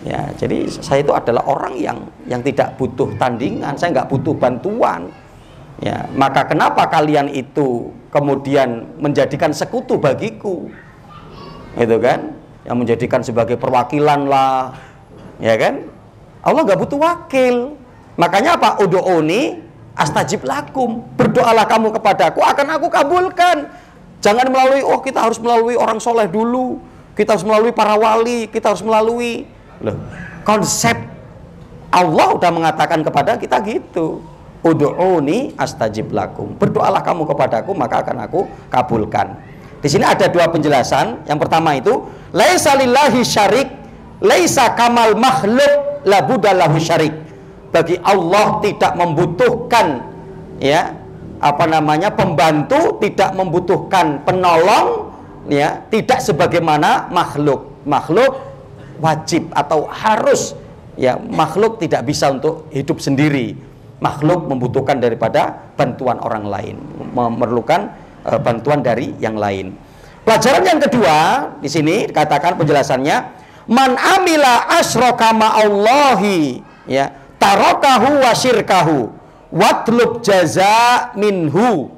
Ya, jadi saya itu adalah orang yang tidak butuh tandingan, saya nggak butuh bantuan. Ya, maka kenapa kalian itu kemudian menjadikan sekutu bagiku, gitu kan? Yang menjadikan sebagai perwakilan lah, ya kan? Allah nggak butuh wakil. Makanya apa? Udu'uni astajib lakum, berdoalah kamu kepadaku akan aku kabulkan. Jangan melalui, oh kita harus melalui orang soleh dulu, kita harus melalui para wali, kita harus melalui. Loh, konsep Allah udah mengatakan kepada kita gitu. Udu'uni astajib lakum, berdoalah kamu kepadaku maka akan aku kabulkan. Di sini ada dua penjelasan. Yang pertama itu laisa lillahi syarik, laisa kamal makhluk labudalahu syarik. Bagi Allah tidak membutuhkan, ya, pembantu, tidak membutuhkan penolong, ya, tidak sebagaimana makhluk. Makhluk wajib atau harus, ya, makhluk tidak bisa untuk hidup sendiri. Makhluk membutuhkan daripada bantuan orang lain, memerlukan bantuan dari yang lain. Pelajaran yang kedua di sini dikatakan penjelasannya, man amila asyraka ma'allahi, ya, tarakahu wa syirkahu watlub jaza minhu.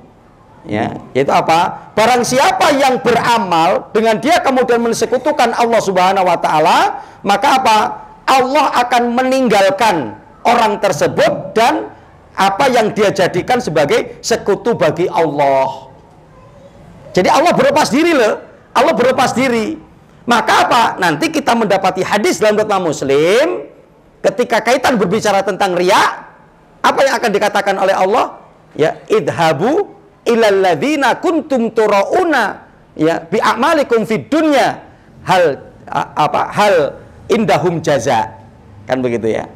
Ya, yaitu apa? Barang siapa yang beramal dengan dia kemudian mensekutukan Allah Subhanahu wa taala, maka apa? Allah akan meninggalkan orang tersebut dan apa yang dia jadikan sebagai sekutu bagi Allah. Jadi Allah berlepas diri loh. Allah berlepas diri. Maka apa? Nanti kita mendapati hadis dalam kitab Muslim ketika kaitan berbicara tentang riya, apa yang akan dikatakan oleh Allah? Ya, idhabu ilal ladzina kuntum turauna, ya, bi a'malikum fid dunya hal indahum jaza. Kan begitu ya.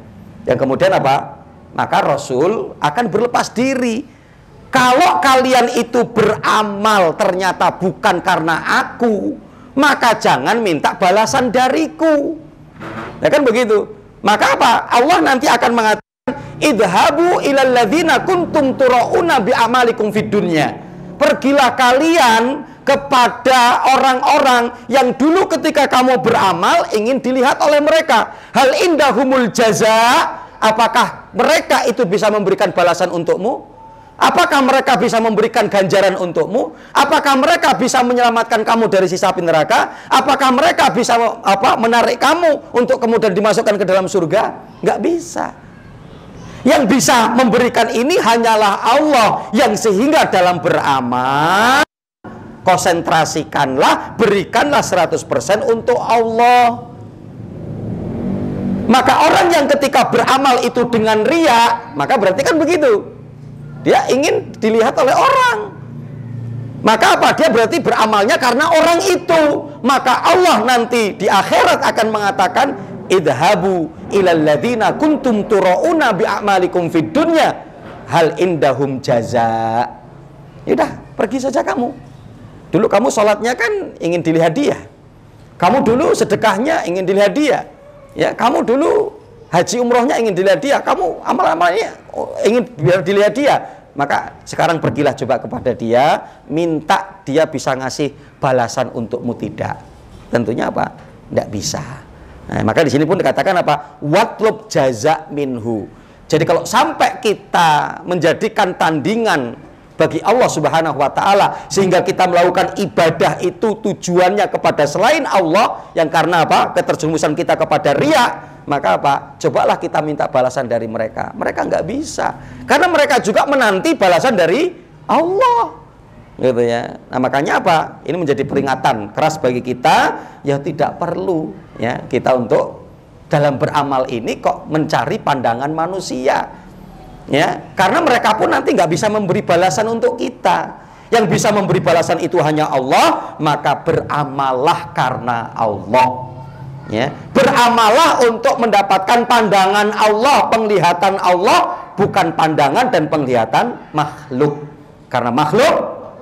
Yang kemudian apa? Maka Rasul akan berlepas diri. Kalau kalian itu beramal ternyata bukan karena aku, maka jangan minta balasan dariku. Ya kan begitu. Maka apa? Allah nanti akan mengatakan, idhabu ilal ladzina kuntum turauna bi amalikum fid dunya. Pergilah kalian kepada orang-orang yang dulu ketika kamu beramal ingin dilihat oleh mereka. Hal indahumul jaza, apakah mereka itu bisa memberikan balasan untukmu? Apakah mereka bisa memberikan ganjaran untukmu? Apakah mereka bisa menyelamatkan kamu dari siksa api neraka? Apakah mereka bisa menarik kamu untuk kemudian dimasukkan ke dalam surga? Nggak bisa. Yang bisa memberikan ini hanyalah Allah, yang sehingga dalam beramal konsentrasikanlah, berikanlah 100% untuk Allah. Maka orang yang ketika beramal itu dengan riya, maka berarti kan begitu, dia ingin dilihat oleh orang. Maka apa? Dia berarti beramalnya karena orang itu. Maka Allah nanti di akhirat akan mengatakan, idhabu ilal ladzina kuntum turauna bi a'malikum fid dunya hal indahum jaza. Yaudah, pergi saja kamu. Dulu kamu sholatnya kan ingin dilihat dia. Kamu dulu sedekahnya ingin dilihat dia. Ya, kamu dulu haji umrohnya ingin dilihat dia. Kamu amal-amalnya ingin dilihat dia. Maka sekarang pergilah coba kepada dia, minta dia bisa ngasih balasan untukmu. Tidak. Tentunya apa? Tidak bisa. Nah, maka di sini pun dikatakan apa? Watlub jaza minhu. Jadi kalau sampai kita menjadikan tandingan bagi Allah Subhanahu wa ta'ala, sehingga kita melakukan ibadah itu tujuannya kepada selain Allah, yang karena apa? Keterjumusan kita kepada riya, maka apa? Cobalah kita minta balasan dari mereka. Mereka nggak bisa, karena mereka juga menanti balasan dari Allah, gitu ya. Nah, makanya apa? Ini menjadi peringatan keras bagi kita, ya tidak perlu ya kita untuk dalam beramal ini kok mencari pandangan manusia. Ya, karena mereka pun nanti nggak bisa memberi balasan untuk kita. Yang bisa memberi balasan itu hanya Allah. Maka beramallah karena Allah. Ya, beramallah untuk mendapatkan pandangan Allah, penglihatan Allah, bukan pandangan dan penglihatan makhluk. Karena makhluk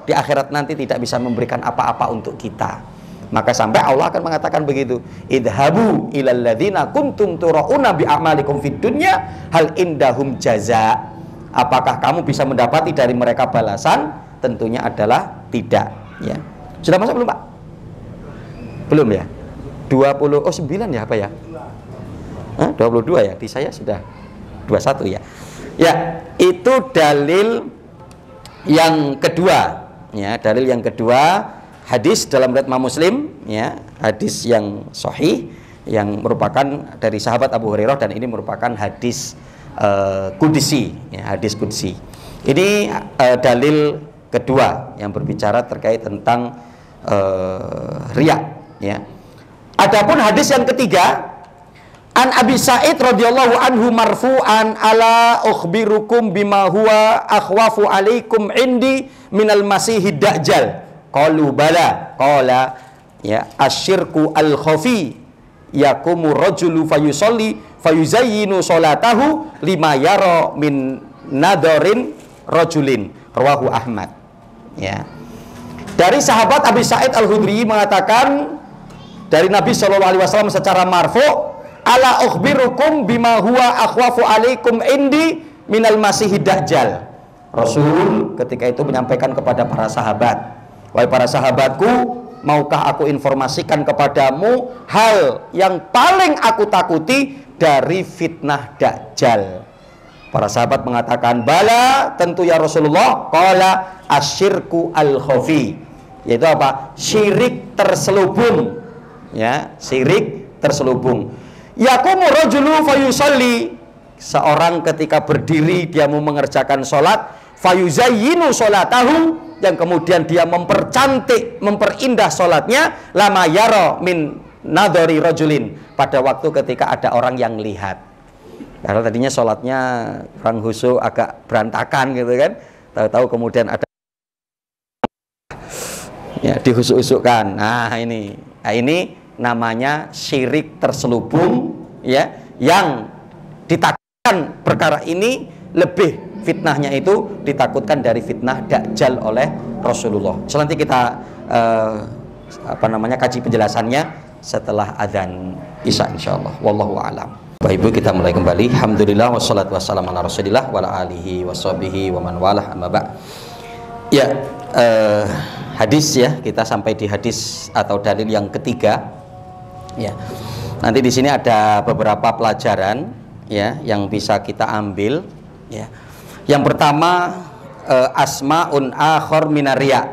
di akhirat nanti tidak bisa memberikan apa-apa untuk kita. Maka sampai Allah akan mengatakan begitu, idhabu ilal ladzina kuntum turauna bi a'malikum fid dunya hal indahum jaza. Apakah kamu bisa mendapati dari mereka balasan? Tentunya adalah tidak, ya. Sudah masuk belum, Pak? Belum ya? 29 ya apa ya? 22 ya. Di saya sudah 21 ya. Ya, itu dalil yang kedua, ya, dalil yang kedua. Hadis dalam riwayat Imam Muslim, ya, hadis yang sahih yang merupakan dari sahabat Abu Hurairah, dan ini merupakan hadis qudsi, ya, hadis qudsi. Ini dalil kedua yang berbicara terkait tentang riya, ya. Adapun hadis yang ketiga, an Abi Sa'id radhiyallahu anhu marfu'an, ala ukhbirukum bima huwa akhwafu alaikum indi minal masihid dajjal. Qalu bala, qala ya asyirku al-khafi yakumu rajulu fayusalli fayuzayyinu salatahu lima yara min nadarin rajulin, rawahu Ahmad. Ya. Dari sahabat Abi Sa'id Al-Khudri mengatakan dari Nabi SAW secara marfu, ala ukhbirukum bima huwa akhwafu alaikum indi minal masihid dajjal. Rasul ketika itu menyampaikan kepada para sahabat, wahai para sahabatku, maukah aku informasikan kepadamu hal yang paling aku takuti dari fitnah Dajjal? Para sahabat mengatakan, bala, tentu ya Rasulullah. Qala asyirku al-khafi, yaitu apa? Syirik terselubung, ya, syirik terselubung. Yaqumu rajulu fayusalli, seorang ketika berdiri dia mau mengerjakan sholat, fayuzayyinu sholatahu, yang kemudian dia mempercantik, memperindah sholatnya, lama yaro min nadori rajulin, pada waktu ketika ada orang yang lihat. Karena tadinya sholatnya kurang khusyuk, agak berantakan gitu kan, tahu-tahu kemudian ada ya dihusuk-husukkan. Nah ini namanya syirik terselubung, ya, yang ditakutkan perkara ini lebih fitnahnya itu ditakutkan dari fitnah Dajjal oleh Rasulullah. So, nanti kita kaji penjelasannya setelah adzan Isya insyaallah. Wallahu a'lam. Bapak Ibu, kita mulai kembali. Alhamdulillah wassalatu wassalamu ala Rasulillah wa ala alihi washabihi wa man walah, amma ba'd. Ya, hadis ya, kita sampai di hadis atau dalil yang ketiga. Ya. Nanti di sini ada beberapa pelajaran ya yang bisa kita ambil ya. Yang pertama, asmaun akhar minar riya.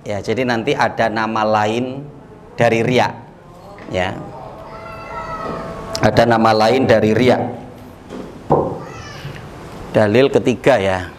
Ya, jadi nanti ada nama lain dari riya. Ya. Ada nama lain dari riya. Dalil ketiga ya.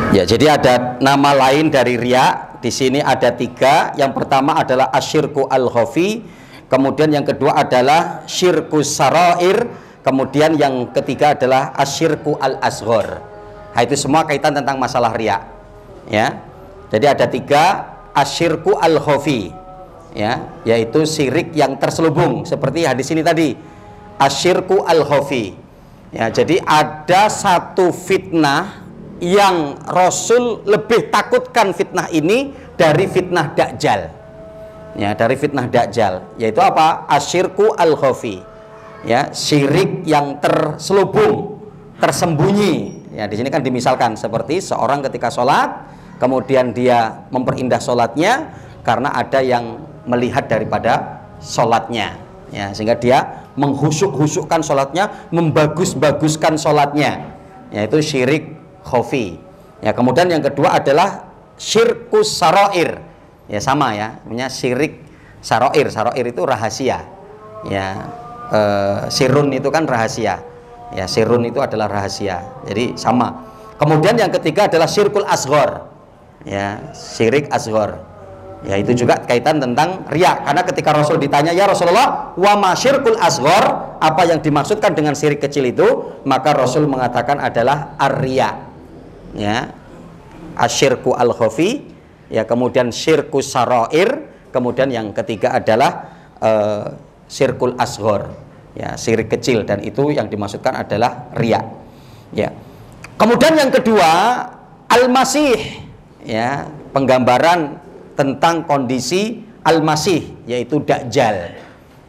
Ya, jadi ada nama lain dari riya. Di sini ada tiga. Yang pertama adalah asyirku al-khafi. Kemudian yang kedua adalah syirku sarair. Kemudian yang ketiga adalah asyirku al-asghar. Nah, itu semua kaitan tentang masalah riya. Ya, jadi ada tiga. Asyirku al-khafi, ya, yaitu syirik yang terselubung. Seperti hadis ini tadi. Asyirku al-khafi. Ya, jadi ada satu fitnah yang Rasul lebih takutkan fitnah ini dari fitnah Dajjal. Ya, dari fitnah Dajjal, yaitu apa? Asyirku al-khafi. Ya, syirik yang terselubung, tersembunyi. Ya, di sini kan dimisalkan seperti seorang ketika sholat, kemudian dia memperindah sholatnya karena ada yang melihat daripada sholatnya. Ya, sehingga dia menghusuk-husukkan sholatnya, membagus-baguskan sholatnya. Yaitu syirik khafi. Ya, kemudian yang kedua adalah syirkus sarair. Ya, sama ya, namanya syirik sarair. Sarair itu rahasia. Ya, sirun itu kan rahasia. Ya, sirun itu adalah rahasia. Jadi sama. Kemudian yang ketiga adalah syirkul asghar. Ya, syirik asghar. Ya, itu juga kaitan tentang riya. Karena ketika Rasul ditanya, "Ya Rasulullah, wa ma syirkul asghar?" Apa yang dimaksudkan dengan syirik kecil itu? Maka Rasul mengatakan adalah ar-riya. Ya, asyirku al-khafi, ya, kemudian syirku sarair, kemudian yang ketiga adalah syirkul asghar, ya, syirik kecil, dan itu yang dimaksudkan adalah riya. Ya, kemudian yang kedua al-masih, ya, penggambaran tentang kondisi al-masih, yaitu Dajjal.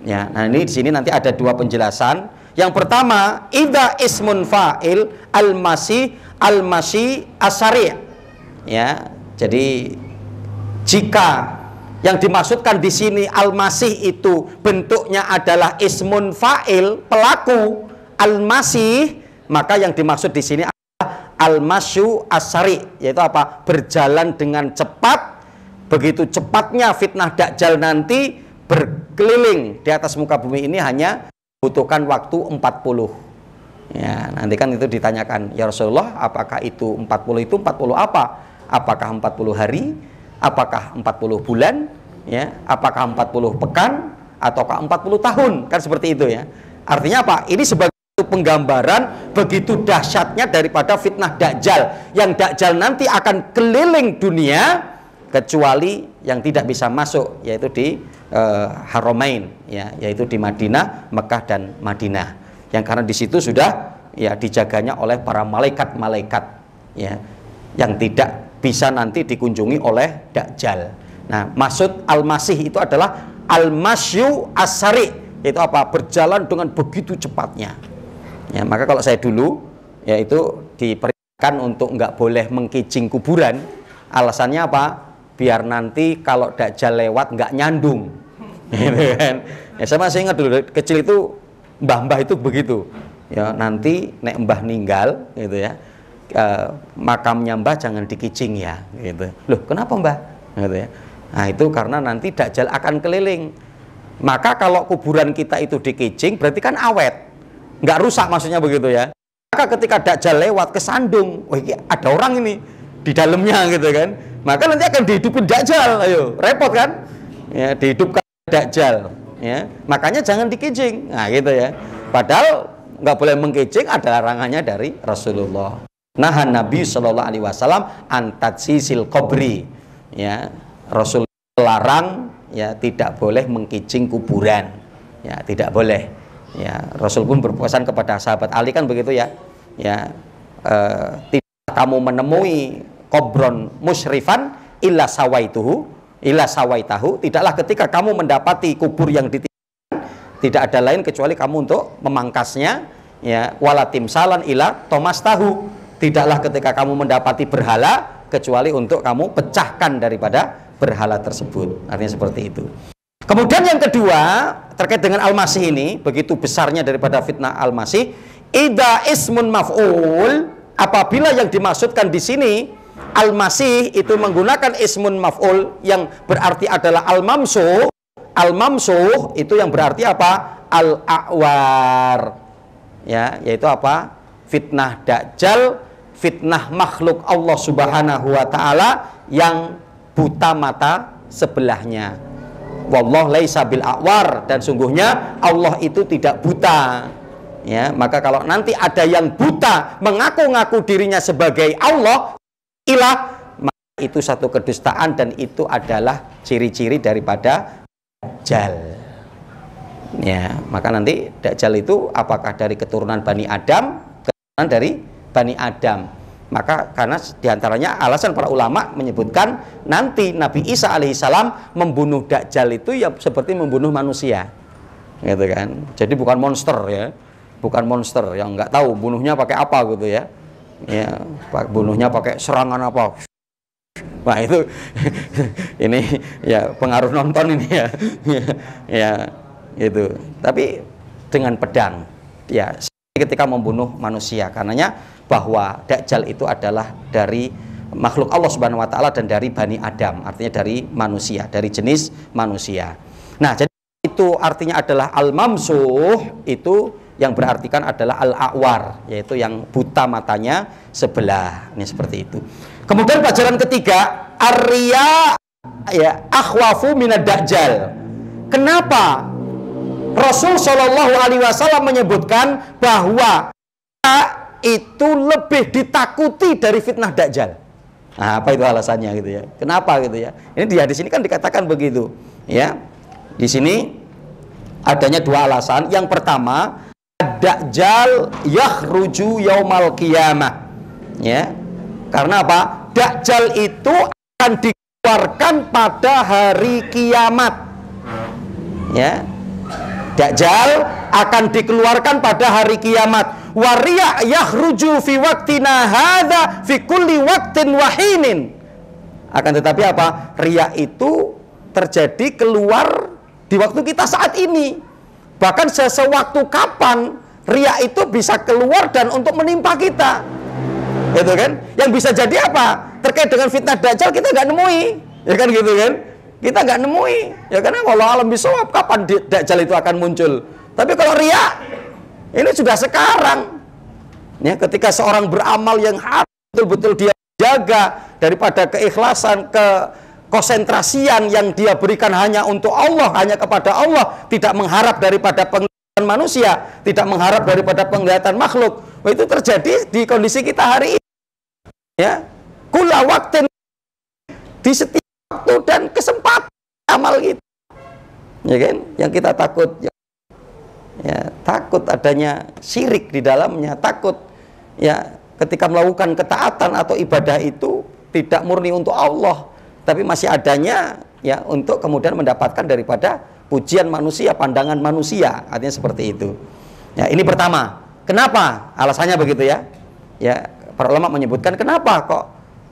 Ya, nah ini di sini nanti ada dua penjelasan. Yang pertama, idza ismun fa'il al-masih asari. Ya, jadi jika yang dimaksudkan di sini al-masih itu bentuknya adalah ismun fa'il, pelaku al-masih, maka yang dimaksud di sini adalah al-masyu asari, yaitu apa? Berjalan dengan cepat. Begitu cepatnya fitnah Dajjal nanti berkeliling di atas muka bumi ini hanya butuhkan waktu 40. Ya, nanti kan itu ditanyakan, "Ya Rasulullah, apakah itu 40 apa? Apakah 40 hari? Apakah 40 bulan? Ya, apakah 40 pekan ataukah 40 tahun?" Kan seperti itu ya. Artinya apa? Ini sebagai penggambaran begitu dahsyatnya daripada fitnah Dajjal, yang Dajjal nanti akan keliling dunia kecuali yang tidak bisa masuk, yaitu di Haramain, ya, yaitu di Madinah, Mekah dan Madinah. Yang karena di situ sudah ya dijaganya oleh para malaikat-malaikat, ya, yang tidak bisa nanti dikunjungi oleh Dajjal. Nah, maksud al-masih itu adalah al-masyu asari, yaitu apa? Berjalan dengan begitu cepatnya. Ya, maka kalau saya dulu, yaitu diperintahkan untuk nggak boleh mengkijing kuburan. Alasannya apa? Biar nanti kalau Dajjal lewat nggak nyandung. Gitu kan. Ya, saya masih ingat dulu kecil itu mbah-mbah itu begitu. Ya, nanti nek mbah ninggal gitu ya. Makamnya mbah jangan dikicing ya gitu. Loh, kenapa mbah? Gitu ya. Nah, itu karena nanti Dajjal akan keliling. Maka kalau kuburan kita itu dikicing berarti kan awet. Nggak rusak, maksudnya begitu ya. Maka ketika Dajjal lewat kesandung, wah, ini ada orang ini di dalamnya gitu kan. Maka nanti akan dihidupin Dajjal, ayo, repot kan? Ya, dihidupkan Dajjal, ya. Makanya jangan dikicing. Nah, gitu ya. Padahal nggak boleh mengkicing, ada larangannya dari Rasulullah. Nahan Nabi sallallahu alaihi wasallam antatsisil qabri. Ya, Rasul larang ya tidak boleh mengkicing kuburan. Ya, tidak boleh. Ya, Rasul pun berpesan kepada sahabat Ali kan begitu ya. Ya, tidak kamu menemui kubron musyrifan illa sawaitahu, tidaklah ketika kamu mendapati kubur yang ditinggikan, tidak ada lain kecuali kamu untuk memangkasnya, ya, walatim salan ila tomastahu, tidaklah ketika kamu mendapati berhala kecuali untuk kamu pecahkan daripada berhala tersebut. Artinya seperti itu. Kemudian yang kedua terkait dengan Al-Masih ini, begitu besarnya daripada fitnah Al-Masih, idza ismun maf'ul, apabila yang dimaksudkan di sini Al-Masih itu menggunakan ismun maf'ul yang berarti adalah al-mamsuh. Al-mamsuh itu yang berarti apa? Al-a'war. Ya, yaitu apa? Fitnah Dajjal, fitnah makhluk Allah Subhanahu wa taala yang buta mata sebelahnya. Wallahu laisa bil a'war, dan sungguhnya Allah itu tidak buta. Ya, maka kalau nanti ada yang buta mengaku-ngaku dirinya sebagai Allah, ilah, maka itu satu kedustaan dan itu adalah ciri-ciri daripada Dajjal. Ya, maka nanti Dajjal itu apakah dari keturunan Bani Adam, keturunan dari Bani Adam. Maka karena diantaranya alasan para ulama menyebutkan nanti Nabi Isa alaihissalam membunuh Dajjal itu ya seperti membunuh manusia, gitu kan. Jadi bukan monster ya, bukan monster yang nggak tahu bunuhnya pakai apa gitu ya. Ya, bunuhnya pakai serangan apa? Wah itu ini ya pengaruh nonton ini ya, ya itu. Tapi dengan pedang, ya ketika membunuh manusia, karenanya bahwa Dajjal itu adalah dari makhluk Allah Subhanahu Wa Taala dan dari Bani Adam, artinya dari manusia, dari jenis manusia. Nah, jadi itu artinya adalah al-mamsuh itu yang berartikan adalah al-a'war, yaitu yang buta matanya sebelah. Ini seperti itu. Kemudian pelajaran ketiga, ar-riya ya akhwafu minad dajjal. Kenapa Rasul Shallallahu alaihi wasallam menyebutkan bahwa itu lebih ditakuti dari fitnah dajjal? Nah, apa itu alasannya gitu ya? Kenapa gitu ya? Ini di hadis ini kan dikatakan begitu, ya. Di sini adanya dua alasan. Yang pertama, Dajjal yakhruju yaumal qiyamah. Ya. Karena apa? Dajjal itu akan dikeluarkan pada hari kiamat. Ya. Dajjal akan dikeluarkan pada hari kiamat. Wariya yakhruju fi waqtina hadza fi kulli waqtin wahinin. Akan tetapi apa? Riya itu terjadi keluar di waktu kita saat ini. Bahkan sewaktu kapan riya itu bisa keluar dan untuk menimpa kita, gitu kan? Yang bisa jadi apa? Terkait dengan fitnah Dajjal kita nggak nemui, ya kan gitu kan? Kita nggak nemui, ya karena kalau alam bisawab kapan Dajjal itu akan muncul. Tapi kalau riya ini sudah sekarang, ya ketika seorang beramal yang harus betul-betul dia jaga daripada keikhlasan, konsentrasian yang dia berikan hanya untuk Allah, hanya kepada Allah, tidak mengharap daripada penglihatan manusia, tidak mengharap daripada penglihatan makhluk. Itu terjadi di kondisi kita hari ini. Ya, kula waktin, di setiap waktu dan kesempatan amal kita. Ya kan? Yang kita takut ya, takut adanya syirik di dalamnya, takut ya ketika melakukan ketaatan atau ibadah itu tidak murni untuk Allah, tapi masih adanya ya untuk kemudian mendapatkan daripada pujian manusia, pandangan manusia, artinya seperti itu. Ya, ini pertama. Kenapa? Alasannya begitu ya. Ya, para ulama menyebutkan kenapa kok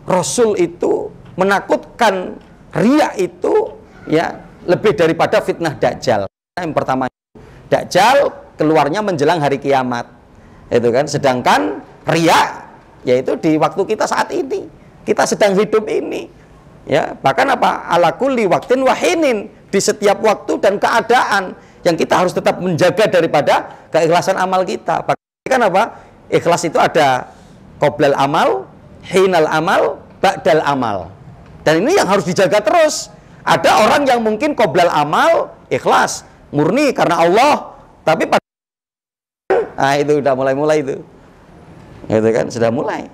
Rasul itu menakutkan riya itu ya lebih daripada fitnah Dajjal. Yang pertama, Dajjal keluarnya menjelang hari kiamat. Itu kan, sedangkan riya yaitu di waktu kita saat ini. Kita sedang hidup ini. Ya, bahkan apa? Ala kulli waqtin wahinin, di setiap waktu dan keadaan yang kita harus tetap menjaga daripada keikhlasan amal kita. Bahkan apa? Ikhlas itu ada qoblal amal, hinal amal, ba'dal amal. Dan ini yang harus dijaga terus. Ada orang yang mungkin qoblal amal ikhlas, murni karena Allah, tapi pada itu udah mulai-mulai itu. Gitu kan, sudah mulai.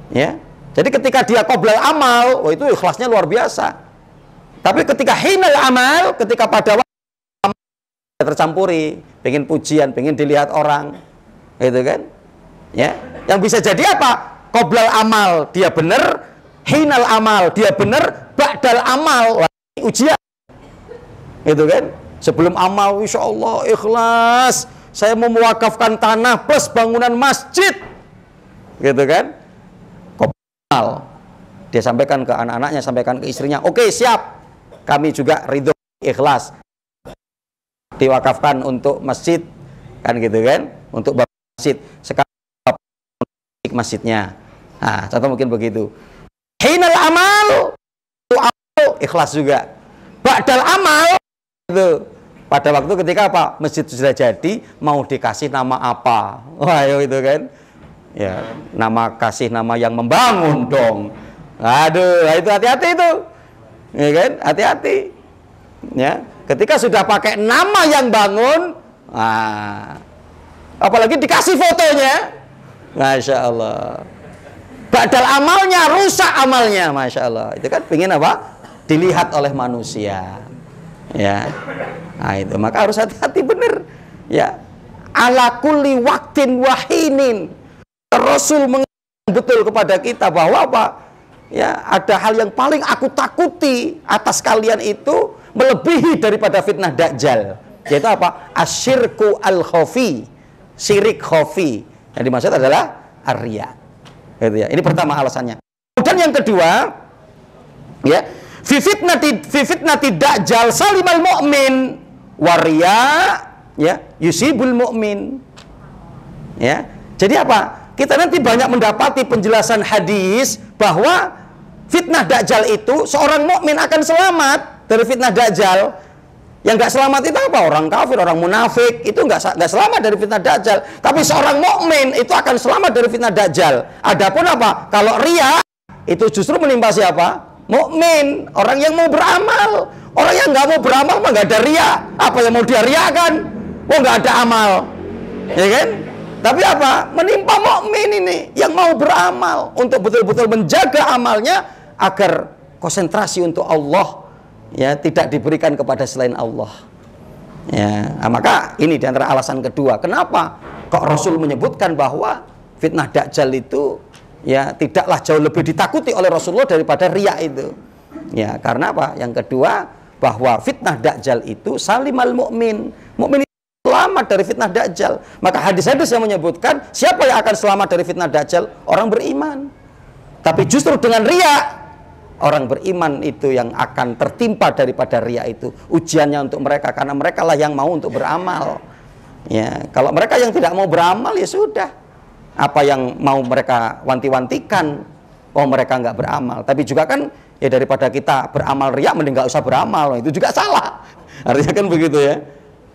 Ya. Jadi ketika dia qoblal amal, itu ikhlasnya luar biasa. Tapi ketika hinal amal, ketika pada waktu tercampuri, pengen pujian, pengen dilihat orang, gitu kan? Ya, yang bisa jadi apa? Qoblal amal dia benar, hinal amal dia benar, ba'dal amal ujian, gitu kan? Sebelum amal, insya Allah ikhlas, saya mau mewakafkan tanah plus bangunan masjid, gitu kan? Qoblal amal, dia sampaikan ke anak-anaknya, sampaikan ke istrinya, oke siap, kami juga ridho ikhlas. Diwakafkan untuk masjid, kan gitu kan, untuk masjid, sekarang masjidnya. Nah, contoh mungkin begitu. Hinal amal, ikhlas juga. Ba'dal amal itu pada waktu ketika apa? Masjid sudah jadi, mau dikasih nama apa? Wah, itu kan. Ya, kasih nama yang membangun dong. Aduh, itu hati-hati itu. Ya kan? Hati-hati. Ya. Ketika sudah pakai nama yang bangun, apalagi dikasih fotonya, Masya Allah. Badal amalnya, rusak amalnya, Masya Allah. Itu kan pengen apa? Dilihat oleh manusia. Ya, nah itu maka harus hati-hati bener. Ya, ala kulli waktin wahinin. Rasul mengingatkan betul kepada kita bahwa apa? Ya, ada hal yang paling aku takuti atas kalian itu melebihi daripada fitnah Dajjal, yaitu apa? Asyirku al-khafi, syirik khafi. Yang dimaksud adalah ar-riya. Gitu ya. Ini pertama alasannya. Kemudian yang kedua, ya, fi fitnati Dajjal salimal mu'min wariya, ya, yusibul mu'min. Ya. Jadi apa? Kita nanti banyak mendapati penjelasan hadis bahwa fitnah Dajjal itu seorang mukmin akan selamat dari fitnah Dajjal. Yang nggak selamat itu apa? Orang kafir, orang munafik itu nggak selamat dari fitnah Dajjal. Tapi seorang mukmin itu akan selamat dari fitnah Dajjal. Adapun apa? Kalau riya itu justru menimpa siapa? Mukmin, orang yang mau beramal. Orang yang nggak mau beramal mah nggak ada riya. Apa yang mau dia riakan? Oh, nggak ada amal, ya kan? Tapi apa? Menimpa mukmin ini yang mau beramal untuk betul-betul menjaga amalnya agar konsentrasi untuk Allah, ya, tidak diberikan kepada selain Allah. Ya, nah, maka ini diantara alasan kedua kenapa kok Rasul menyebutkan bahwa fitnah Dajjal itu, ya, tidaklah jauh lebih ditakuti oleh Rasulullah daripada riya itu. Ya, karena apa? Yang kedua, bahwa fitnah Dajjal itu salimal mukmin. Mukmin selamat dari fitnah Dajjal. Maka hadis-hadis yang menyebutkan siapa yang akan selamat dari fitnah Dajjal? Orang beriman. Tapi justru dengan riya, orang beriman itu yang akan tertimpa daripada riya itu. Ujiannya untuk mereka, karena mereka lah yang mau untuk beramal. Ya, kalau mereka yang tidak mau beramal, ya sudah. Apa yang mau mereka wanti-wantikan, oh mereka nggak beramal. Tapi juga kan, ya daripada kita beramal riya, mending nggak usah beramal. Itu juga salah. Artinya kan begitu ya.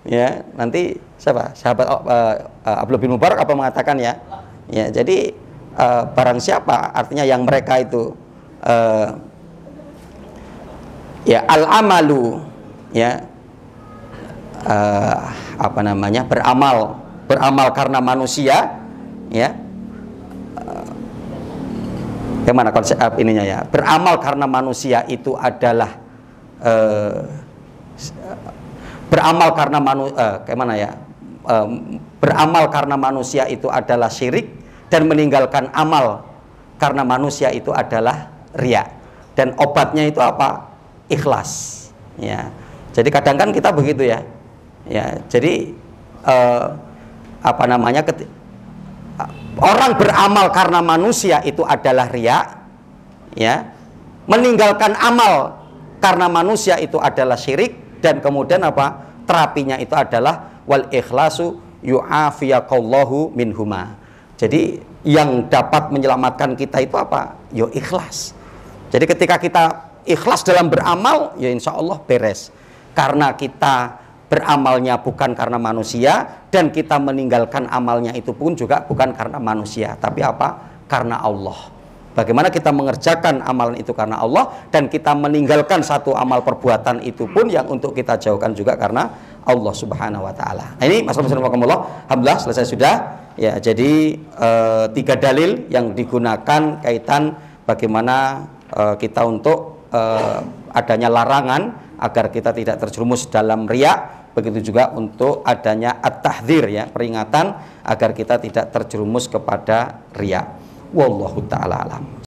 Ya, nanti siapa? Sahabat Abdullah bin Mubarak apa mengatakan ya? Ya, jadi barang siapa, artinya yang mereka itu ya al-amalu, ya, apa namanya, beramal karena manusia, ya. Bagaimana konsep ininya ya? Beramal karena manusia itu adalah beramal karena beramal karena manusia itu adalah syirik, dan meninggalkan amal karena manusia itu adalah riya. Dan obatnya itu apa? Ikhlas. Ya. Jadi kadang kan kita begitu ya. Ya. Jadi apa namanya? Orang beramal karena manusia itu adalah riya. Ya. Meninggalkan amal karena manusia itu adalah syirik. Dan kemudian apa? Terapinya itu adalah wal ikhlasu yu'afiyakallahu minhuma. Jadi yang dapat menyelamatkan kita itu apa? Yo ikhlas. Jadi ketika kita ikhlas dalam beramal, ya insya Allah beres. Karena kita beramalnya bukan karena manusia, dan kita meninggalkan amalnya itu pun juga bukan karena manusia, tapi apa? Karena Allah. Bagaimana kita mengerjakan amalan itu karena Allah, dan kita meninggalkan satu amal perbuatan itu pun yang untuk kita jauhkan juga karena Allah Subhanahu wa taala. Ini Mas Rasulullah, alhamdulillah selesai sudah. Ya, jadi 3 dalil yang digunakan kaitan bagaimana kita untuk adanya larangan agar kita tidak terjerumus dalam riya, begitu juga untuk adanya at-tahdzir, ya, peringatan agar kita tidak terjerumus kepada riya. Wallahu taala alam.